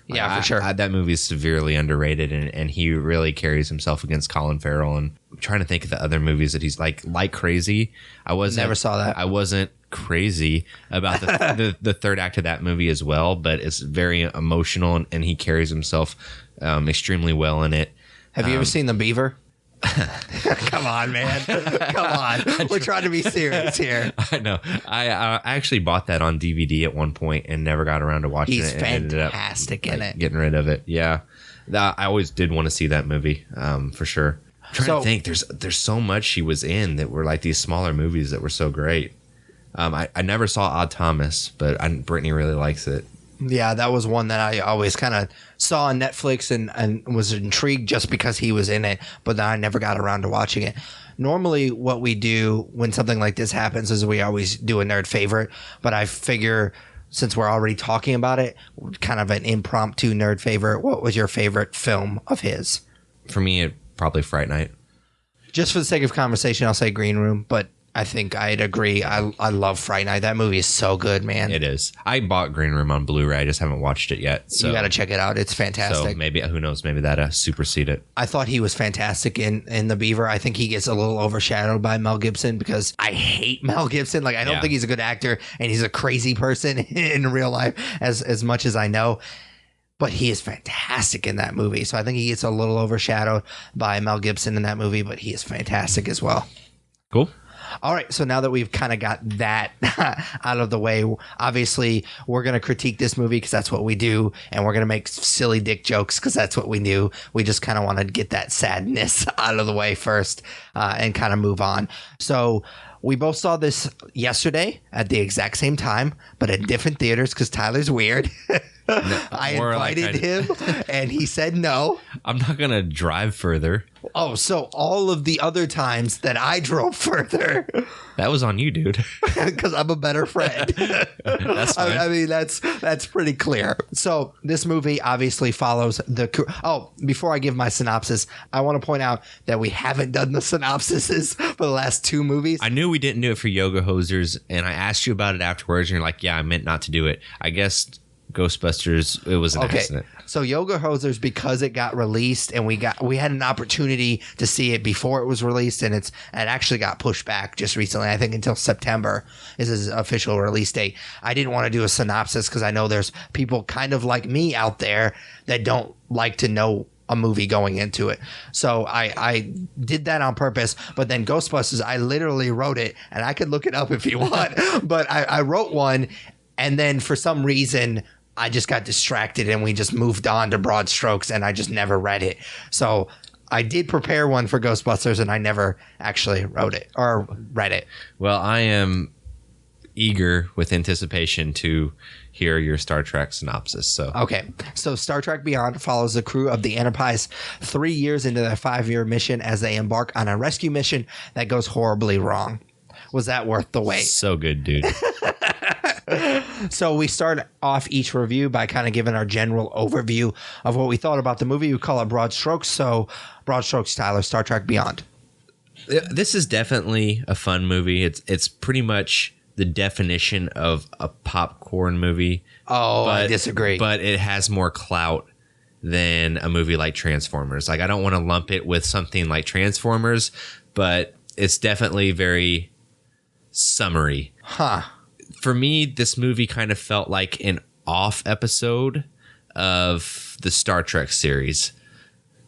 Yeah, for sure. That movie is severely underrated, and he really carries himself against Colin Farrell. And I'm trying to think of the other movies that he's like Crazy. Never saw that. I wasn't crazy about the third act of that movie as well, but it's very emotional, and he carries himself extremely well in it. Have you ever seen The Beaver? Come on, man. Come on. We're trying to be serious here. I know. I actually bought that on DVD at one point and never got around to watching it. He's fantastic in it. Getting rid of it. Yeah. I always did want to see that movie, for sure. I'm trying to think. There's so much she was in that were like these smaller movies that were so great. I never saw Odd Thomas, but Brittany really likes it. Yeah, that was one that I always kind of saw on Netflix and was intrigued just because he was in it, but then I never got around to watching it. Normally, what we do when something like this happens is we always do a nerd favorite, but I figure since we're already talking about it, kind of an impromptu nerd favorite, what was your favorite film of his? For me, probably Fright Night. Just for the sake of conversation, I'll say Green Room, but I think I'd agree. I love Fright Night. That movie is so good, man. It is. I bought Green Room on Blu-ray. I just haven't watched it yet. So you got to check it out. It's fantastic. So maybe, who knows, maybe that supersede it. I thought he was fantastic in The Beaver. I think he gets a little overshadowed by Mel Gibson because I hate Mel Gibson. Like, I don't think he's a good actor, and he's a crazy person in real life as much as I know. But he is fantastic in that movie. So I think he gets a little overshadowed by Mel Gibson in that movie, but he is fantastic as well. Cool. All right, so now that we've kind of got that out of the way, obviously we're going to critique this movie because that's what we do, and we're going to make silly dick jokes because that's what we do. We just kind of want to get that sadness out of the way first and kind of move on. So we both saw this yesterday at the exact same time, but at different theaters because Tyler's weird. I invited him, and he said no. I'm not going to drive further. Oh, so all of the other times that I drove further. That was on you, dude. Because I'm a better friend. That's fine. I mean, that's pretty clear. So this movie obviously follows the... Oh, before I give my synopsis, I want to point out that we haven't done the synopsises for the last two movies. I knew we didn't do it for Yoga Hosers, and I asked you about it afterwards, and you're like, yeah, I meant not to do it. I guess Ghostbusters, it was an accident. So Yoga Hosers, because it got released and we had an opportunity to see it before it was released, and it actually got pushed back just recently. I think until September is his official release date. I didn't want to do a synopsis because I know there's people kind of like me out there that don't like to know a movie going into it. So I did that on purpose. But then Ghostbusters, I literally wrote it, and I could look it up if you want. But I wrote one, and then for some reason I just got distracted and we just moved on to Broad Strokes, and I just never read it. So I did prepare one for Ghostbusters, and I never actually wrote it or read it. Well, I am eager with anticipation to hear your Star Trek synopsis. So okay. So Star Trek Beyond follows the crew of the Enterprise 3 years into their 5-year mission as they embark on a rescue mission that goes horribly wrong. Was that worth the wait? So good, dude. So we start off each review by kind of giving our general overview of what we thought about the movie. We call it Broad Strokes. So Broad Strokes, Tyler, Star Trek Beyond. This is definitely a fun movie. It's pretty much the definition of a popcorn movie. Oh, I disagree. But it has more clout than a movie like Transformers. Like, I don't want to lump it with something like Transformers, but it's definitely very summary. Huh. For me, this movie kind of felt like an off episode of the Star Trek series.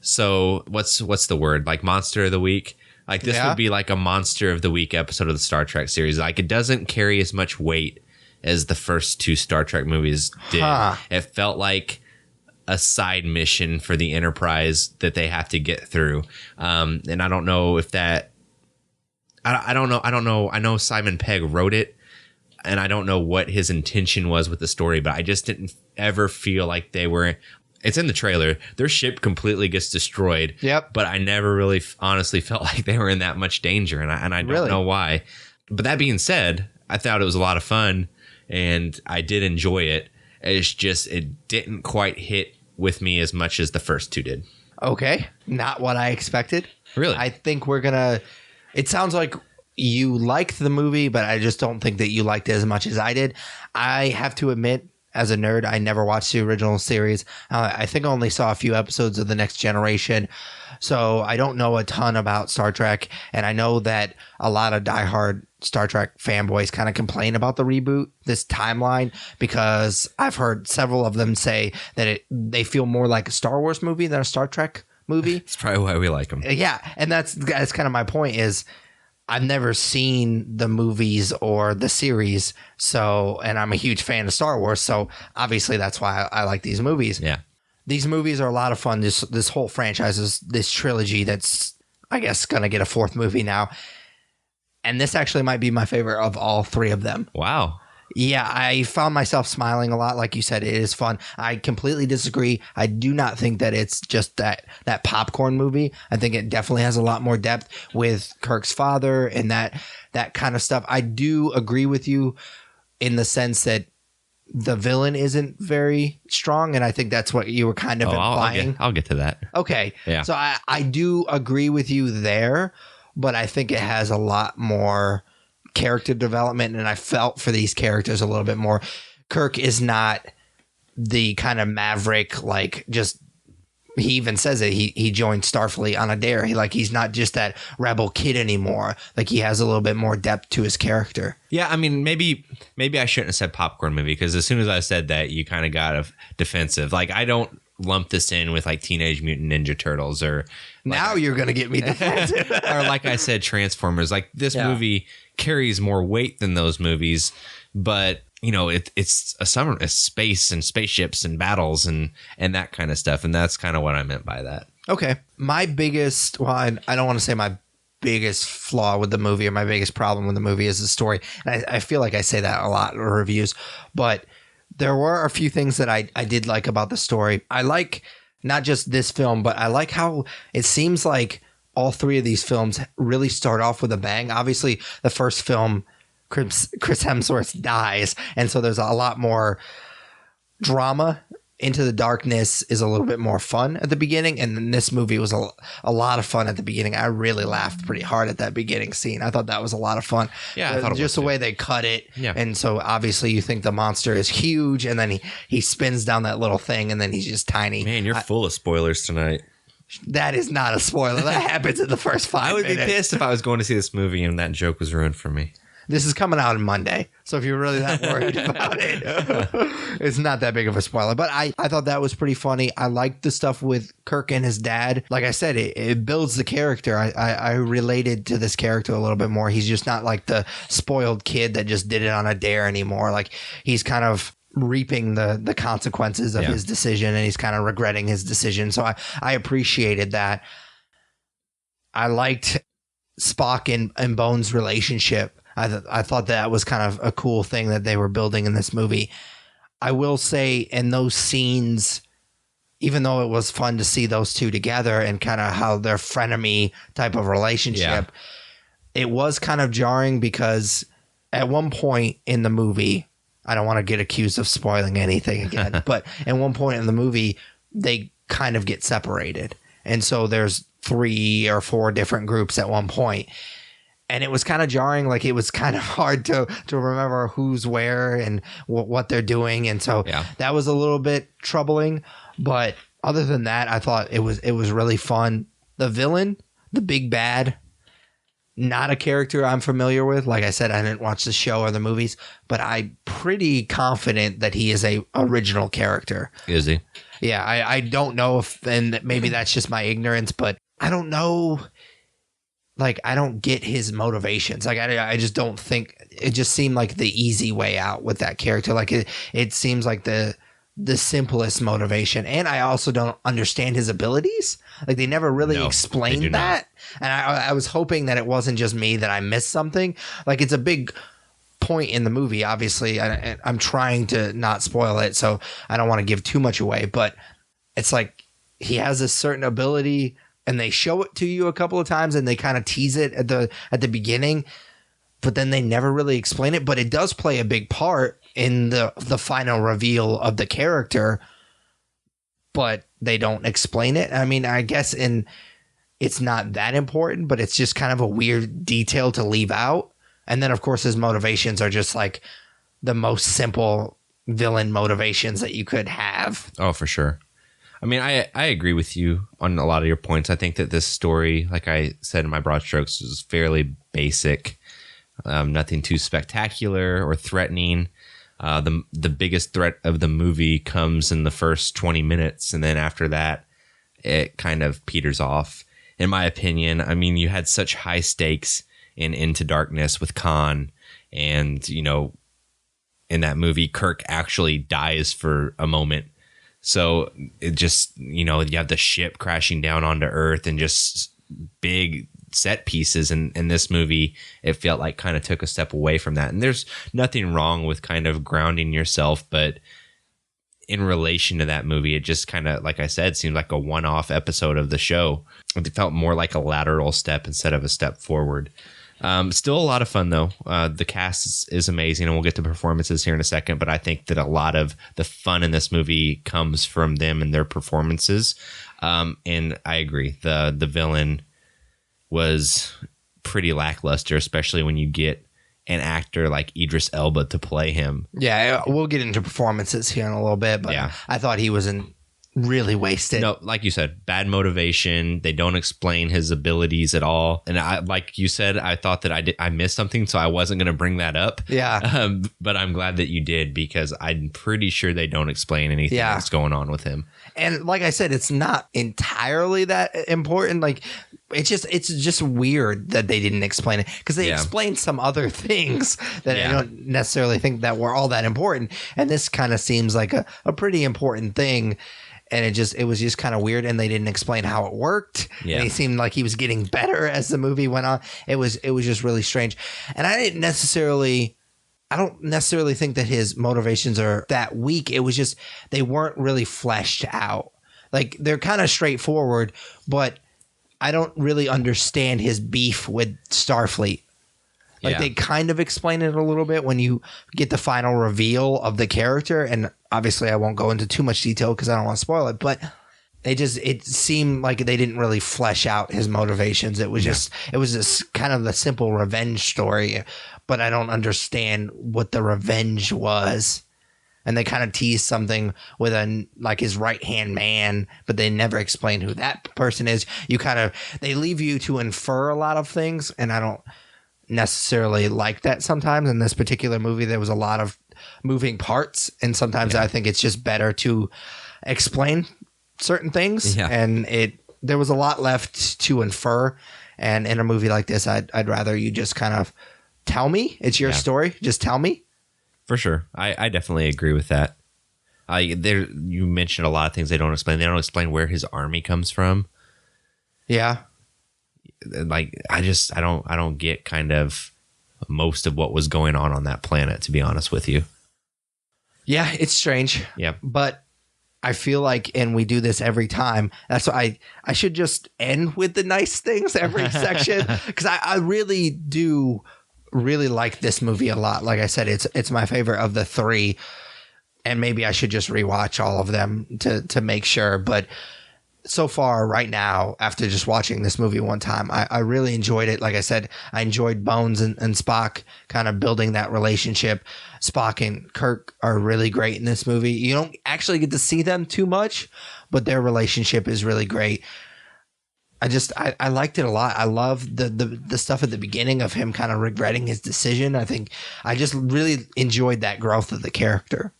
So what's the word? Like Monster of the Week? Like this would be like a Monster of the Week episode of the Star Trek series. Like, it doesn't carry as much weight as the first two Star Trek movies did. Huh. It felt like a side mission for the Enterprise that they have to get through. And I don't know if that... I don't know. I know Simon Pegg wrote it, and I don't know what his intention was with the story, but I just didn't ever feel like they were. It's in the trailer. Their ship completely gets destroyed. Yep. But I never really honestly felt like they were in that much danger, and I don't know why. But that being said, I thought it was a lot of fun, and I did enjoy it. It's just it didn't quite hit with me as much as the first two did. Okay, not what I expected. Really? I think we're gonna. It sounds like you liked the movie, but I just don't think that you liked it as much as I did. I have to admit, as a nerd, I never watched the original series. I think I only saw a few episodes of The Next Generation. So I don't know a ton about Star Trek. And I know that a lot of diehard Star Trek fanboys kind of complain about the reboot, this timeline, because I've heard several of them say that they feel more like a Star Wars movie than a Star Trek movie. That's probably why we like them. Yeah. And that's kind of my point is I've never seen the movies or the series, and I'm a huge fan of Star Wars, so obviously that's why I like these movies. Yeah. These movies are a lot of fun. This whole franchise, this trilogy that's, I guess, going to get a fourth movie now. And this actually might be my favorite of all three of them. Wow. Yeah, I found myself smiling a lot. Like you said, it is fun. I completely disagree. I do not think that it's just that popcorn movie. I think it definitely has a lot more depth with Kirk's father and that kind of stuff. I do agree with you in the sense that the villain isn't very strong, and I think that's what you were kind of implying. I'll get to that. Okay. Yeah. So I do agree with you there, but I think it has a lot more character development, and I felt for these characters a little bit more. Kirk is not the kind of maverick, like, just, he even says it, he joined Starfleet on a dare. He's not just that rebel kid anymore. Like, he has a little bit more depth to his character. Yeah, I mean, maybe I shouldn't have said popcorn movie, because as soon as I said that, you kind of got defensive. Like, I don't lump this in with like Teenage Mutant Ninja Turtles or now you're gonna get me defensive. Or like I said, Transformers. Like, this movie carries more weight than those movies, but you know, it's space and spaceships and battles and that kind of stuff, and that's kind of what I meant by that. Okay, my biggest, well, I don't want to say my biggest flaw with the movie or my biggest problem with the movie is the story, and I feel like I say that a lot in reviews, but there were a few things that I did like about the story. I like not just this film, but I like how it seems like all three of these films really start off with a bang. Obviously, the first film, Chris Hemsworth dies, and so there's a lot more drama. Into the Darkness is a little bit more fun at the beginning, and then this movie was a lot of fun at the beginning. I really laughed pretty hard at that beginning scene. I thought that was a lot of fun. Yeah, I thought just the way they cut it. Yeah. And so obviously you think the monster is huge, and then he spins down that little thing, and then he's just tiny. Man, you're full of spoilers tonight. That is not a spoiler. That happens in the first 5 minutes. I would be pissed if I was going to see this movie and that joke was ruined for me. This is coming out on Monday, so if you're really that worried about it, it's not that big of a spoiler. But I thought that was pretty funny. I liked the stuff with Kirk and his dad. Like I said, it builds the character. I related to this character a little bit more. He's just not like the spoiled kid that just did it on a dare anymore. Like, he's kind of reaping the consequences of his decision, and he's kind of regretting his decision. So I appreciated that. I liked Spock and Bones' relationship. I thought that was kind of a cool thing that they were building in this movie. I will say, in those scenes, even though it was fun to see those two together and kind of how their frenemy type of relationship, it was kind of jarring because at one point in the movie, I don't want to get accused of spoiling anything again, but at one point in the movie, they kind of get separated. And so there's 3 or 4 different groups at one point. And it was kind of jarring. Like, it was kind of hard to remember who's where and what they're doing. And so that was a little bit troubling. But other than that, I thought it was really fun. The villain, the big bad, not a character I'm familiar with. Like I said, I didn't watch the show or the movies, but I'm pretty confident that he is a original character. Is he? Yeah, I don't know if, and maybe that's just my ignorance, but I don't know. Like, I don't get his motivations. Like, I just don't think, it just seemed like the easy way out with that character. Like, it seems like the the simplest motivation. And I also don't understand his abilities. Like they never really explained that. And I was hoping that it wasn't just me, that I missed something. Like it's a big point in the movie. Obviously, I'm trying to not spoil it, so I don't want to give too much away, but it's like he has a certain ability and they show it to you a couple of times and they kind of tease it at the beginning, but then they never really explain it. But it does play a big part in the final reveal of the character, but they don't explain it. I mean, I guess it's not that important, but it's just kind of a weird detail to leave out. And then, of course, his motivations are just like the most simple villain motivations that you could have. Oh, for sure. I mean, I agree with you on a lot of your points. I think that this story, like I said in my broad strokes, is fairly basic. Nothing too spectacular or threatening. The biggest threat of the movie comes in the first 20 minutes. And then after that, it kind of peters off. In my opinion, I mean, you had such high stakes in Into Darkness with Khan, and you know, in that movie Kirk actually dies for a moment, so it just, you know, you have the ship crashing down onto Earth and just big set pieces, and in this movie it felt like kind of took a step away from that. And there's nothing wrong with kind of grounding yourself, but in relation to that movie, it just kind of, like I said, seemed like a one-off episode of the show. It felt more like a lateral step instead of a step forward. Still a lot of fun, though. The cast is amazing, and we'll get to performances here in a second, but I think that a lot of the fun in this movie comes from them and their performances. And I agree. The villain was pretty lackluster, especially when you get an actor like Idris Elba to play him. Yeah, we'll get into performances here in a little bit, but yeah. I thought he was really wasted. No, like you said, bad motivation. They don't explain his abilities at all. And I, like you said, I thought that I missed something, so I wasn't going to bring that up. Yeah. But I'm glad that you did, because I'm pretty sure they don't explain anything that's going on with him. And like I said, it's not entirely that important. Like it's just weird that they didn't explain it, because they explained some other things that I don't necessarily think that were all that important. And this kind of seems like a pretty important thing. And it was just kind of weird, and they didn't explain how it worked. Yeah. And he seemed like he was getting better as the movie went on. It was just really strange. And I don't necessarily think that his motivations are that weak. It was just they weren't really fleshed out. Like they're kind of straightforward, but I don't really understand his beef with Starfleet. Like they kind of explain it a little bit when you get the final reveal of the character, and obviously I won't go into too much detail because I don't want to spoil it, but it seemed like they didn't really flesh out his motivations. It was just kind of the simple revenge story, but I don't understand what the revenge was. And they kind of tease something with his right-hand man, but they never explain who that person is. They leave you to infer a lot of things, and I don't necessarily like that sometimes. In this particular movie, there was a lot of moving parts, and sometimes I think it's just better to explain certain things. And there was a lot left to infer, and in a movie like this, I'd rather you just kind of tell me. It's your story, just tell me. For sure. I definitely agree with that. You mentioned a lot of things they don't explain. They don't explain where his army comes from. Yeah. Like I don't get kind of most of what was going on that planet, to be honest with you. Yeah, it's strange. Yeah. But I feel like, and we do this every time, that's why I should just end with the nice things every section, because I really do really like this movie a lot. Like I said, it's my favorite of the three, and maybe I should just rewatch all of them to make sure. But so far right now, after just watching this movie one time, I really enjoyed it. Like I said, I enjoyed Bones and Spock kind of building that relationship. Spock and Kirk are really great in this movie. You don't actually get to see them too much, but their relationship is really great. I liked it a lot. I love the stuff at the beginning of him kind of regretting his decision. I think I just really enjoyed that growth of the character.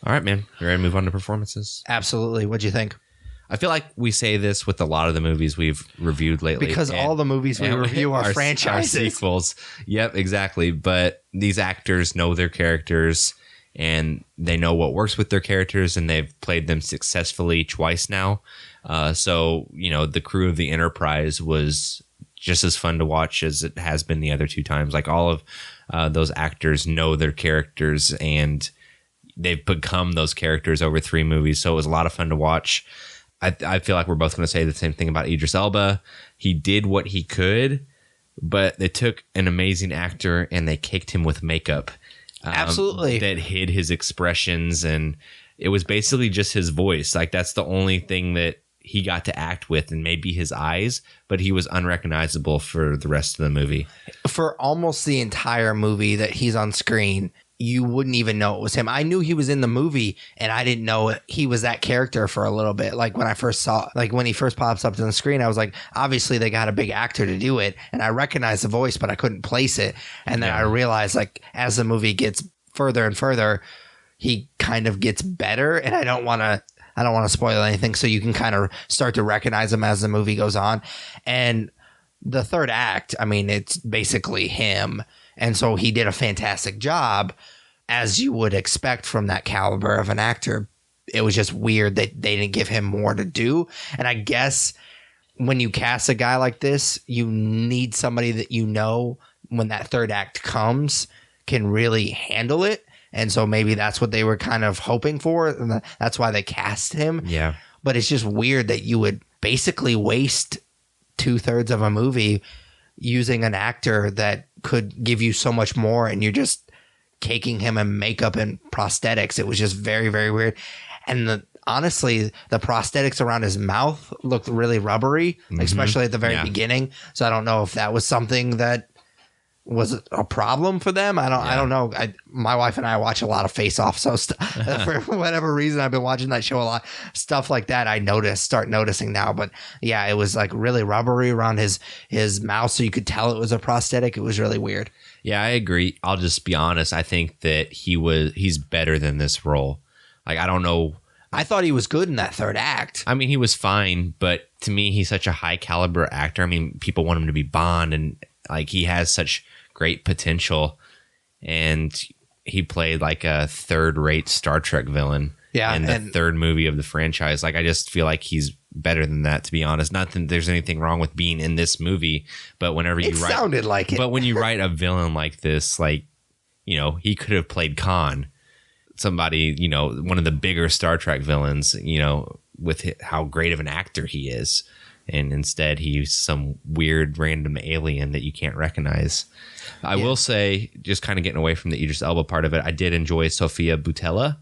All right, man. You ready to move on to performances? Absolutely. What'd you think? I feel like we say this with a lot of the movies we've reviewed lately. Because all the movies we review are franchises. Are sequels. Yep, exactly. But these actors know their characters, and they know what works with their characters, and they've played them successfully twice now. So, the crew of the Enterprise was just as fun to watch as it has been the other two times. Like, all of those actors know their characters, and they've become those characters over 3 movies. So it was a lot of fun to watch. I feel like we're both going to say the same thing about Idris Elba. He did what he could, but they took an amazing actor and they caked him with makeup. Absolutely. That hid his expressions, and it was basically just his voice. Like, that's the only thing that he got to act with, and maybe his eyes, but he was unrecognizable for the rest of the movie. For almost the entire movie that he's on screen, you wouldn't even know it was him. I knew he was in the movie, and I didn't know he was that character for a little bit. Like, when I first saw, like, when he first pops up on the screen, I was like, obviously they got a big actor to do it, and I recognized the voice, but I couldn't place it. And then I realized, like, as the movie gets further and further, he kind of gets better, and I don't want to spoil anything, so you can kind of start to recognize him as the movie goes on. And the third act, I mean, it's basically him. And so he did a fantastic job, as you would expect from that caliber of an actor. It was just weird that they didn't give him more to do. And I guess when you cast a guy like this, you need somebody that, when that third act comes, can really handle it. And so maybe that's what they were kind of hoping for. And that's why they cast him. Yeah. But it's just weird that you would basically waste 2/3 of a movie using an actor that could give you so much more, and you're just caking him in makeup and prosthetics. It was just very, very weird. And honestly, the prosthetics around his mouth looked really rubbery, especially at the very beginning. So I don't know if that was something that was a problem for them. I don't know. My wife and I watch a lot of Face Off, so for whatever reason, I've been watching that show a lot. Stuff like that, start noticing now. But yeah, it was like really rubbery around his mouth, so you could tell it was a prosthetic. It was really weird. Yeah, I agree. I'll just be honest. I think that he's better than this role. Like, I don't know. I thought he was good in that third act. I mean, he was fine, but to me, he's such a high caliber actor. I mean, people want him to be Bond, and like, he has such great potential, and he played like a third-rate Star Trek villain in the third movie of the franchise. Like, I just feel like he's better than that, to be honest. Not that there's anything wrong with being in this movie, but whenever you write, sounded like it. But when you write a villain like this, like, he could have played Khan, somebody, one of the bigger Star Trek villains, with how great of an actor he is. And instead, he's some weird random alien that you can't recognize. I will say, just kind of getting away from the Idris Elba part of it, I did enjoy Sofia Boutella,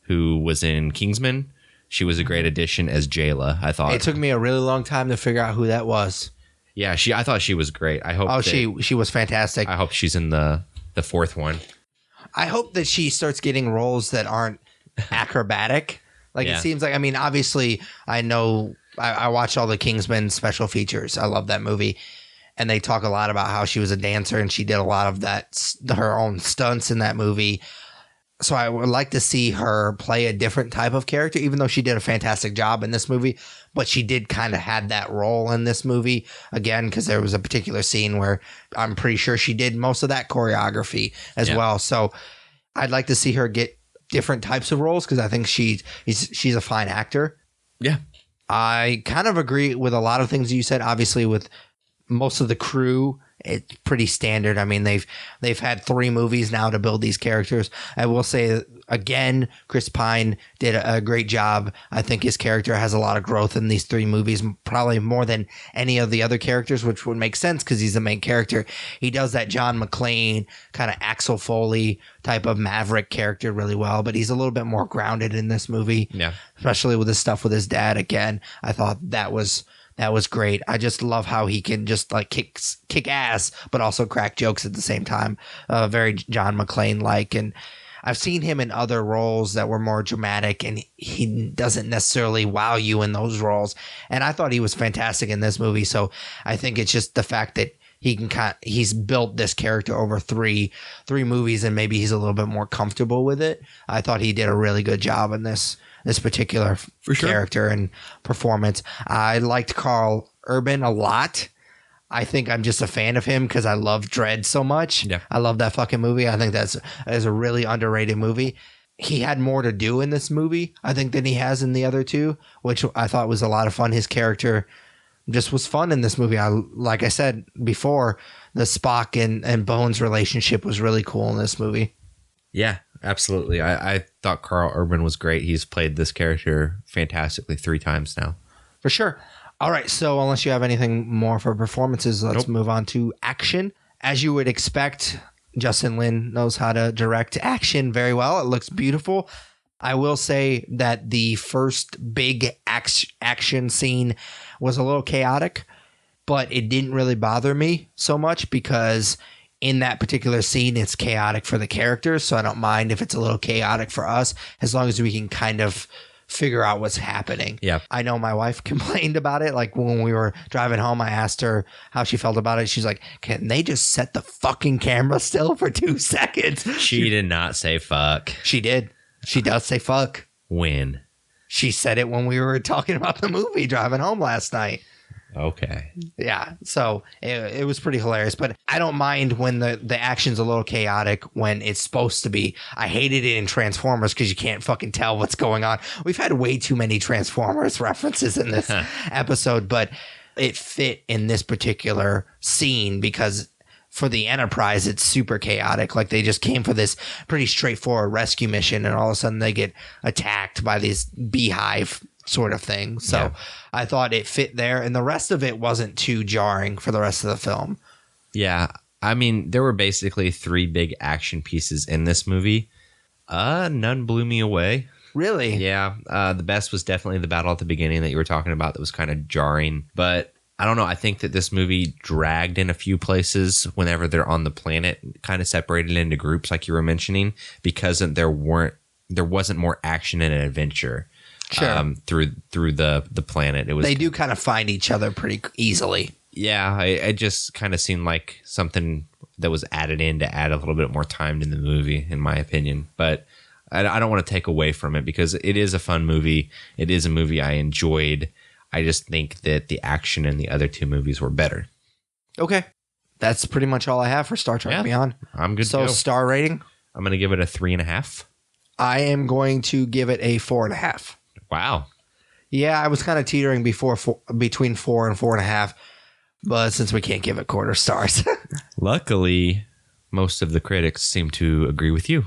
who was in Kingsman. She was a great addition as Jayla, I thought. It took me a really long time to figure out who that was. Yeah, I thought she was great. I hope. She was fantastic. I hope she's in the fourth one. I hope that she starts getting roles that aren't acrobatic. Like, it seems like, I mean, obviously, I know. I watched all the Kingsman special features. I love that movie. And they talk a lot about how she was a dancer and she did a lot of her own stunts in that movie. So I would like to see her play a different type of character, even though she did a fantastic job in this movie. But she did kind of had that role in this movie, again, because there was a particular scene where I'm pretty sure she did most of that choreography as well. So I'd like to see her get different types of roles, because I think she's a fine actor. Yeah. I kind of agree with a lot of things you said. Obviously, with most of the crew, it's pretty standard. I mean, they've had 3 movies now to build these characters. I will say, again, Chris Pine did a great job. I think his character has a lot of growth in these 3 movies, probably more than any of the other characters, which would make sense because he's the main character. He does that John McClane kind of Axel Foley type of maverick character really well, but he's a little bit more grounded in this movie. Yeah, especially with his stuff with his dad. Again, I thought that was great. I just love how he can just like kick ass, but also crack jokes at the same time. Very John McClane-like. And I've seen him in other roles that were more dramatic, and he doesn't necessarily wow you in those roles. And I thought he was fantastic in this movie. So I think it's just the fact that he's built this character over three movies, and maybe he's a little bit more comfortable with it. I thought he did a really good job in this particular character and performance. I liked Carl Urban a lot. I think I'm just a fan of him because I love Dredd so much. Yeah. I love that fucking movie. I think that is a really underrated movie. He had more to do in this movie, I think, than he has in the other two, which I thought was a lot of fun. His character just was fun in this movie. Like I said before, the Spock and Bones relationship was really cool in this movie. Yeah, absolutely. I thought Carl Urban was great. He's played this character fantastically 3 times now. For sure. All right, so unless you have anything more for performances, let's move on to action. As you would expect, Justin Lin knows how to direct action very well. It looks beautiful. I will say that the first big action scene was a little chaotic, but it didn't really bother me so much because in that particular scene, it's chaotic for the characters. So I don't mind if it's a little chaotic for us, as long as we can kind of figure out what's happening. Yeah. I know my wife complained about it. Like when we were driving home, I asked her how she felt about it. She's like, can they just set the fucking camera still for 2 seconds? She did not say fuck. She did. She does say fuck. When? She said it when we were talking about the movie driving home last night. Okay. Yeah. So it was pretty hilarious, but I don't mind when the action's a little chaotic when it's supposed to be. I hated it in Transformers because you can't fucking tell what's going on. We've had way too many Transformers references in this episode, but it fit in this particular scene because for the Enterprise, it's super chaotic. Like they just came for this pretty straightforward rescue mission and all of a sudden they get attacked by these beehive sort of thing. So yeah. I thought it fit there, and the rest of it wasn't too jarring for the rest of the film. Yeah. I mean, there were basically 3 big action pieces in this movie. None blew me away. Really? Yeah. The best was definitely the battle at the beginning that you were talking about that was kind of jarring. But I don't know. I think that this movie dragged in a few places whenever they're on the planet, kind of separated into groups like you were mentioning, because there wasn't more action and adventure. Sure. Through the planet. They do kind of find each other pretty easily. Yeah, it just kind of seemed like something that was added in to add a little bit more time to the movie, in my opinion. But I don't want to take away from it because it is a fun movie. It is a movie I enjoyed. I just think that the action in the other 2 movies were better. Okay. That's pretty much all I have for Star Trek Beyond. I'm good to go. So star rating? I'm going to give it a 3.5. I am going to give it a 4.5. Wow. Yeah, I was kind of teetering between 4 and 4.5, but since we can't give it quarter stars. Luckily, most of the critics seem to agree with you.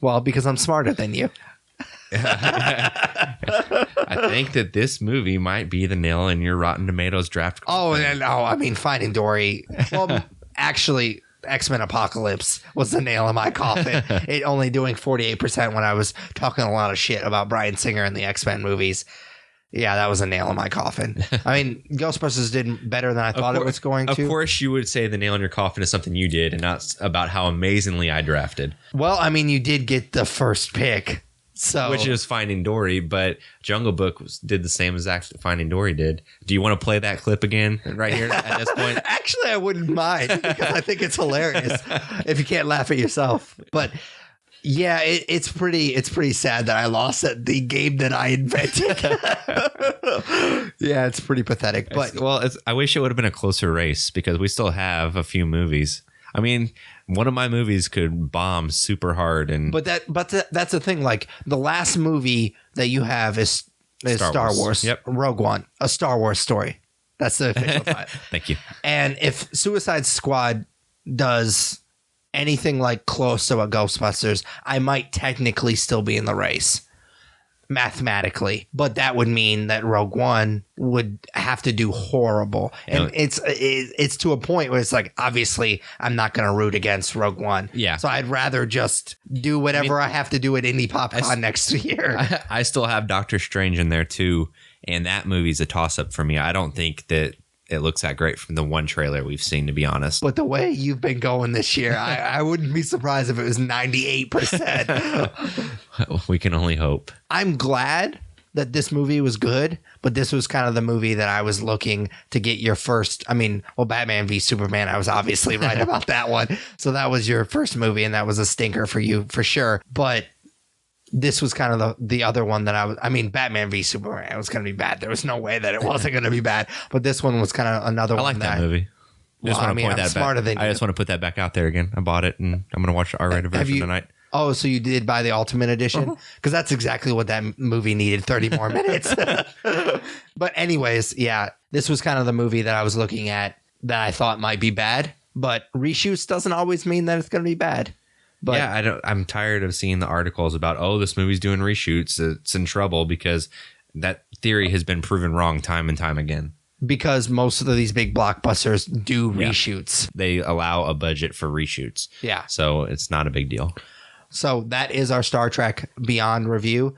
Well, because I'm smarter than you. I think that this movie might be the nail in your Rotten Tomatoes draft. Oh, no. I mean, Finding Dory. Well, actually, X-Men Apocalypse was the nail in my coffin. It only doing 48% when I was talking a lot of shit about Bryan Singer and the X-Men movies. Yeah, that was a nail in my coffin. I mean, Ghostbusters did better than I thought it was going to. Of course, you would say the nail in your coffin is something you did and not about how amazingly I drafted. Well, I mean, you did get the first pick. So, which is Finding Dory, but Jungle Book did the same exact Finding Dory did. Do you want to play that clip again right here at this point? Actually, I wouldn't mind because I think it's hilarious if you can't laugh at yourself. But yeah, it's pretty sad that I lost at the game that I invented. Yeah, it's pretty pathetic. But I wish it would have been a closer race because we still have a few movies. I mean, one of my movies could bomb super hard, but that's the thing. Like the last movie that you have is Star Wars. Yep. Rogue One, a Star Wars story. That's the official title. Thank you. And if Suicide Squad does anything like close to a Ghostbusters, I might technically still be in the race. Mathematically, but that would mean that Rogue One would have to do horrible, and it's to a point where it's like, obviously I'm not going to root against Rogue One. Yeah, so I'd rather just do whatever I have to do at Indie Pop Con next year. I still have Doctor Strange in there too, and that movie's a toss up for me. I don't think that it looks that great from the one trailer we've seen, to be honest. But the way you've been going this year, I wouldn't be surprised if it was 98%. We can only hope. I'm glad that this movie was good, but this was kind of the movie that I was looking to get your first. I mean, well, Batman v Superman, I was obviously right about that one. So that was your first movie, and that was a stinker for you for sure. But this was kind of the other one that Batman v Superman was going to be bad. There was no way that it wasn't going to be bad. But this one was kind of another one. I like that movie. Just want to point that smarter back. than you. I just want to put that back out there again. I bought it, and I'm going to watch the R-rated version tonight. Oh, so you did buy the Ultimate Edition? Because that's exactly what that movie needed, 30 more minutes. But anyways, yeah, this was kind of the movie that I was looking at that I thought might be bad. But reshoots doesn't always mean that it's going to be bad. But yeah, I'm tired of seeing the articles about, oh, this movie's doing reshoots. It's in trouble because that theory has been proven wrong time and time again. Because most of these big blockbusters do reshoots. They allow a budget for reshoots. Yeah. So it's not a big deal. So that is our Star Trek Beyond review.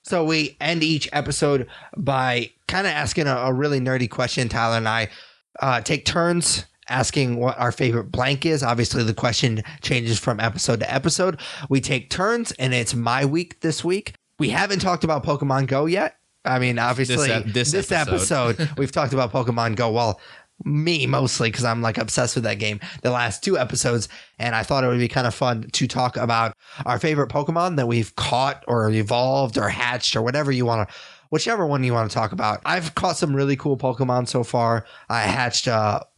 So we end each episode by kind of asking a really nerdy question. Tyler and I take turns asking what our favorite blank is. Obviously, the question changes from episode to episode. We take turns, and it's my week this week. We haven't talked about Pokemon Go yet. I mean, obviously, this episode, we've talked about Pokemon Go. Well, me mostly, because I'm like obsessed with that game, the last 2 episodes. And I thought it would be kind of fun to talk about our favorite Pokemon that we've caught or evolved or hatched or whatever you want to, whichever one you want to talk about. I've caught some really cool Pokemon so far. I hatched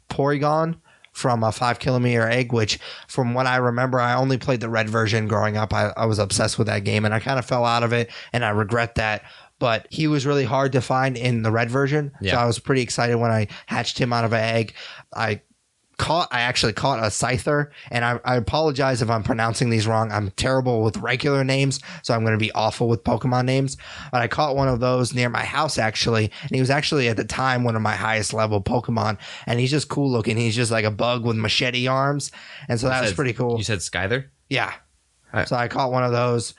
Porygon from a 5 kilometer egg, which from what I remember, I only played the red version growing up. I was obsessed with that game and I kind of fell out of it and I regret that. But he was really hard to find in the red version. Yeah. So I was pretty excited when I hatched him out of an egg. I actually caught a Scyther, and I apologize if I'm pronouncing these wrong. I'm terrible with regular names, so I'm going to be awful with Pokemon names. But I caught one of those near my house, actually, and he was actually at the time one of my highest level Pokemon, and he's just cool looking. He's just like a bug with machete arms, and so that was pretty cool. You said Scyther? Yeah. So I caught one of those.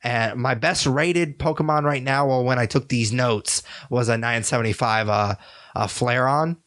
And my best rated Pokemon right now, well, when I took these notes, was a 975 Flareon.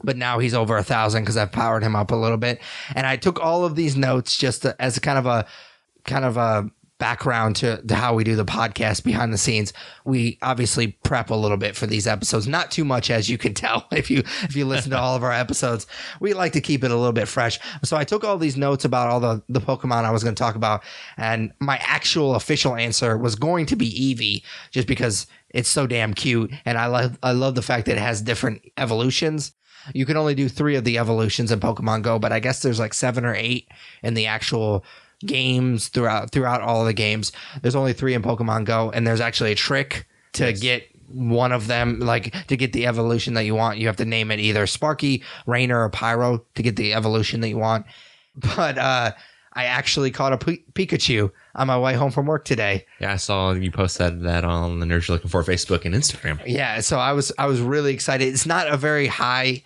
But now he's over 1,000 because I've powered him up a little bit. And I took all of these notes just as a kind of a background to how we do the podcast behind the scenes. We obviously prep a little bit for these episodes, not too much, as you can tell if you listen to all of our episodes. We like to keep it a little bit fresh. So I took all these notes about all the Pokemon I was going to talk about, and my actual official answer was going to be Eevee, just because it's so damn cute, and I love the fact that it has different evolutions. You can only do 3 of the evolutions in Pokemon Go, but I guess there's like 7 or 8 in the actual games throughout all of the games. There's only 3 in Pokemon Go, and there's actually a trick to get one of them, like to get the evolution that you want. You have to name it either Sparky, Rainer, or Pyro to get the evolution that you want. But I actually caught a Pikachu on my way home from work today. Yeah, I saw you posted that on the Nerds You're Looking For Facebook and Instagram. Yeah, so I was really excited. It's not a very high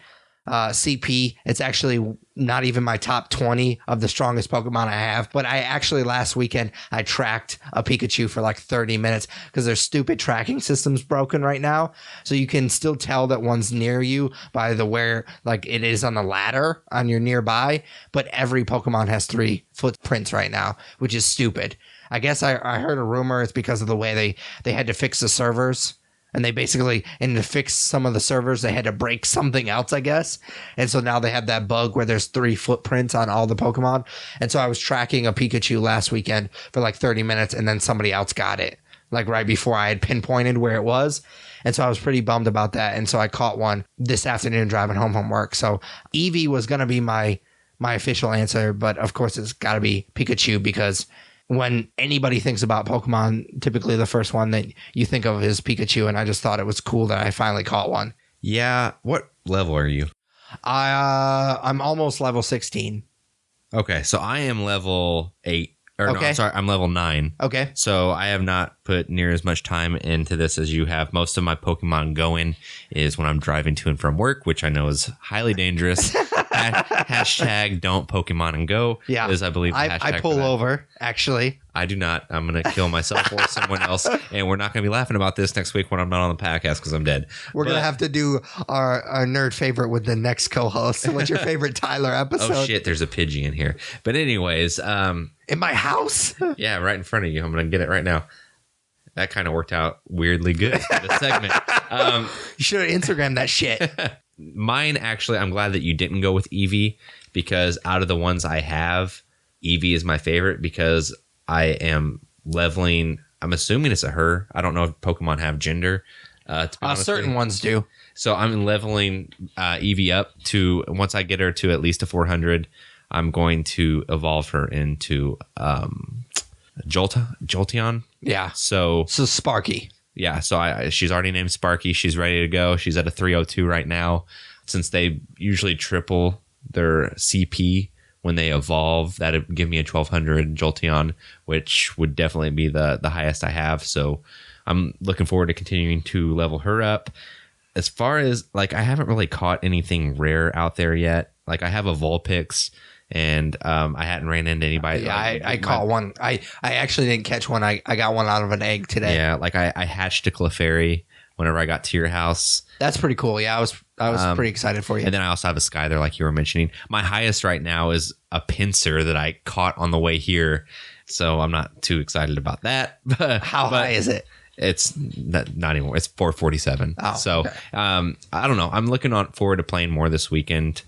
CP. It's actually not even my top 20 of the strongest Pokemon I have. But I actually last weekend I tracked a Pikachu for like 30 minutes because their stupid tracking system's broken right now. So you can still tell that one's near you by the where like it is on the ladder on your nearby. But every Pokemon has 3 footprints right now, which is stupid. I guess I heard a rumor it's because of the way they had to fix the servers. And they basically, and to fix some of the servers, they had to break something else, I guess. And so now they have that bug where there's 3 footprints on all the Pokemon. And so I was tracking a Pikachu last weekend for like 30 minutes, and then somebody else got it, like right before I had pinpointed where it was. And so I was pretty bummed about that. And so I caught one this afternoon driving home from work. So Eevee was going to be my official answer, but of course it's got to be Pikachu, because when anybody thinks about Pokemon, typically the first one that you think of is Pikachu, and I just thought it was cool that I finally caught one. Yeah. What level are you? I'm almost level 16. Okay, so I am level 8. Or okay. No, I'm sorry, I'm level 9. Okay. So I have not put near as much time into this as you have. Most of my Pokemon going is when I'm driving to and from work, which I know is highly dangerous. Hashtag don't Pokemon and go. Yeah. Is, I believe, the hashtag I pull over, actually. I do not. I'm going to kill myself or someone else. And we're not going to be laughing about this next week when I'm not on the podcast because I'm dead. We're going to have to do our nerd favorite with the next co-host. What's your favorite Tyler episode? Oh, shit. There's a Pidgey in here. But anyways. In my house? Yeah, right in front of you. I'm going to get it right now. That kind of worked out weirdly good for the segment. You should have Instagrammed that shit. Mine, actually, I'm glad that you didn't go with Eevee, because out of the ones I have, Eevee is my favorite because I am leveling. I'm assuming it's a her. I don't know if Pokemon have gender. To be honest certain with you. ones do. So I'm leveling Eevee up to, once I get her to at least a 400, I'm going to evolve her into Jolteon. Yeah. So Sparky. yeah, so she's already named Sparky. She's ready to go. She's at a 302 right now. Since they usually triple their CP when they evolve, that'd give me a 1200 Jolteon, which would definitely be the highest I have. So I'm looking forward to continuing to level her up. As far as, like, I haven't really caught anything rare out there yet. Like, I have a Vulpix, and I hadn't ran into anybody. Yeah, like, I caught one. I actually didn't catch one. I got one out of an egg today. Yeah, like I hatched a Clefairy whenever I got to your house. That's pretty cool. Yeah, I was pretty excited for you. And then I also have a Skyther, like you were mentioning. My highest right now is a Pinsir that I caught on the way here. So I'm not too excited about that. How high is it? It's not anymore. It's 447. Oh, so okay. I don't know. I'm looking forward to playing more this weekend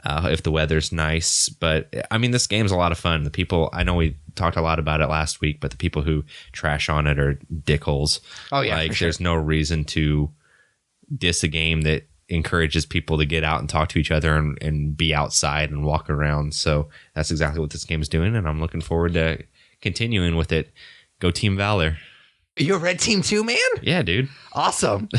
if the weather's nice. But I mean, this game's a lot of fun. The people, I know we talked a lot about it last week, but the people who trash on it are dickholes. Oh, yeah. Like, for sure. there's no reason to diss a game that encourages people to get out and talk to each other and be outside and walk around. So that's exactly what this game is doing. And I'm looking forward to continuing with it. Go Team Valor. You're Red Team too, man? Yeah, dude. Awesome.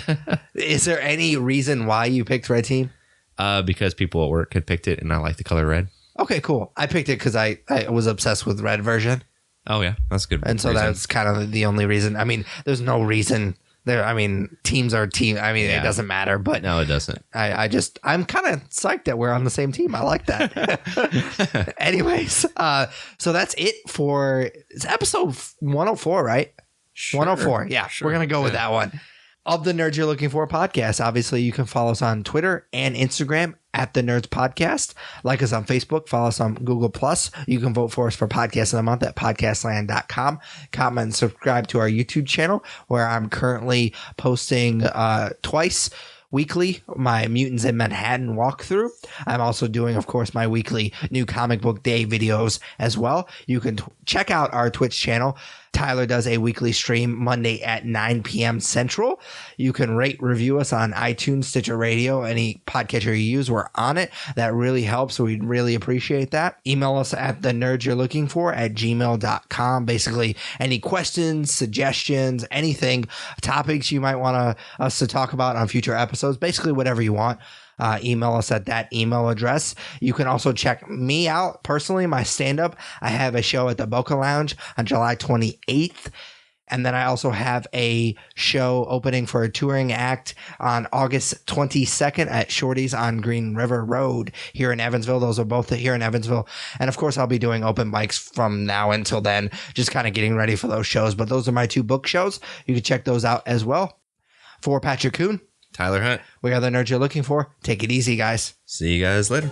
Is there any reason why you picked Red Team? Because people at work had picked it and I like the color red. Okay, cool. I picked it because I was obsessed with red version. Oh, yeah. That's a good. And so reason. that's kind of the only reason. I mean, there's no reason there. I mean, teams are team. I mean, Yeah. it doesn't matter, but No, it doesn't. I'm kind of psyched that we're on the same team. I like that. Anyways, so that's it for it's episode 104, right? Sure. 104. Yeah, Sure. we're going to go with that one. Of the Nerds You're Looking For podcast. Obviously, you can follow us on Twitter and Instagram at The Nerds Podcast. Like us on Facebook. Follow us on Google+. You can vote for us for Podcast of the Month at podcastland.com. Comment and subscribe to our YouTube channel, where I'm currently posting twice weekly my Mutants in Manhattan walkthrough. I'm also doing, of course, my weekly New Comic Book Day videos as well. You can check out our Twitch channel. Tyler does a weekly stream Monday at 9 p.m. Central. You can rate, review us on iTunes, Stitcher Radio, any podcatcher you use. We're on it. That really helps. We'd really appreciate that. Email us at thenerdsyou'relooking4@gmail.com. Basically, any questions, suggestions, anything, topics you might want us to talk about on future episodes. Basically, whatever you want. Email us at that email address. You can also check me out personally, my stand-up. I have a show at the Boca Lounge on July 28th. And then I also have a show opening for a touring act on August 22nd at Shorty's on Green River Road here in Evansville. Those are both here in Evansville. And of course, I'll be doing open mics from now until then, just kind of getting ready for those shows. But those are my two book shows. You can check those out as well. For Patrick Kuhn, Tyler Hunt. we are the Nerds You're Looking For. Take it easy, guys. See you guys later.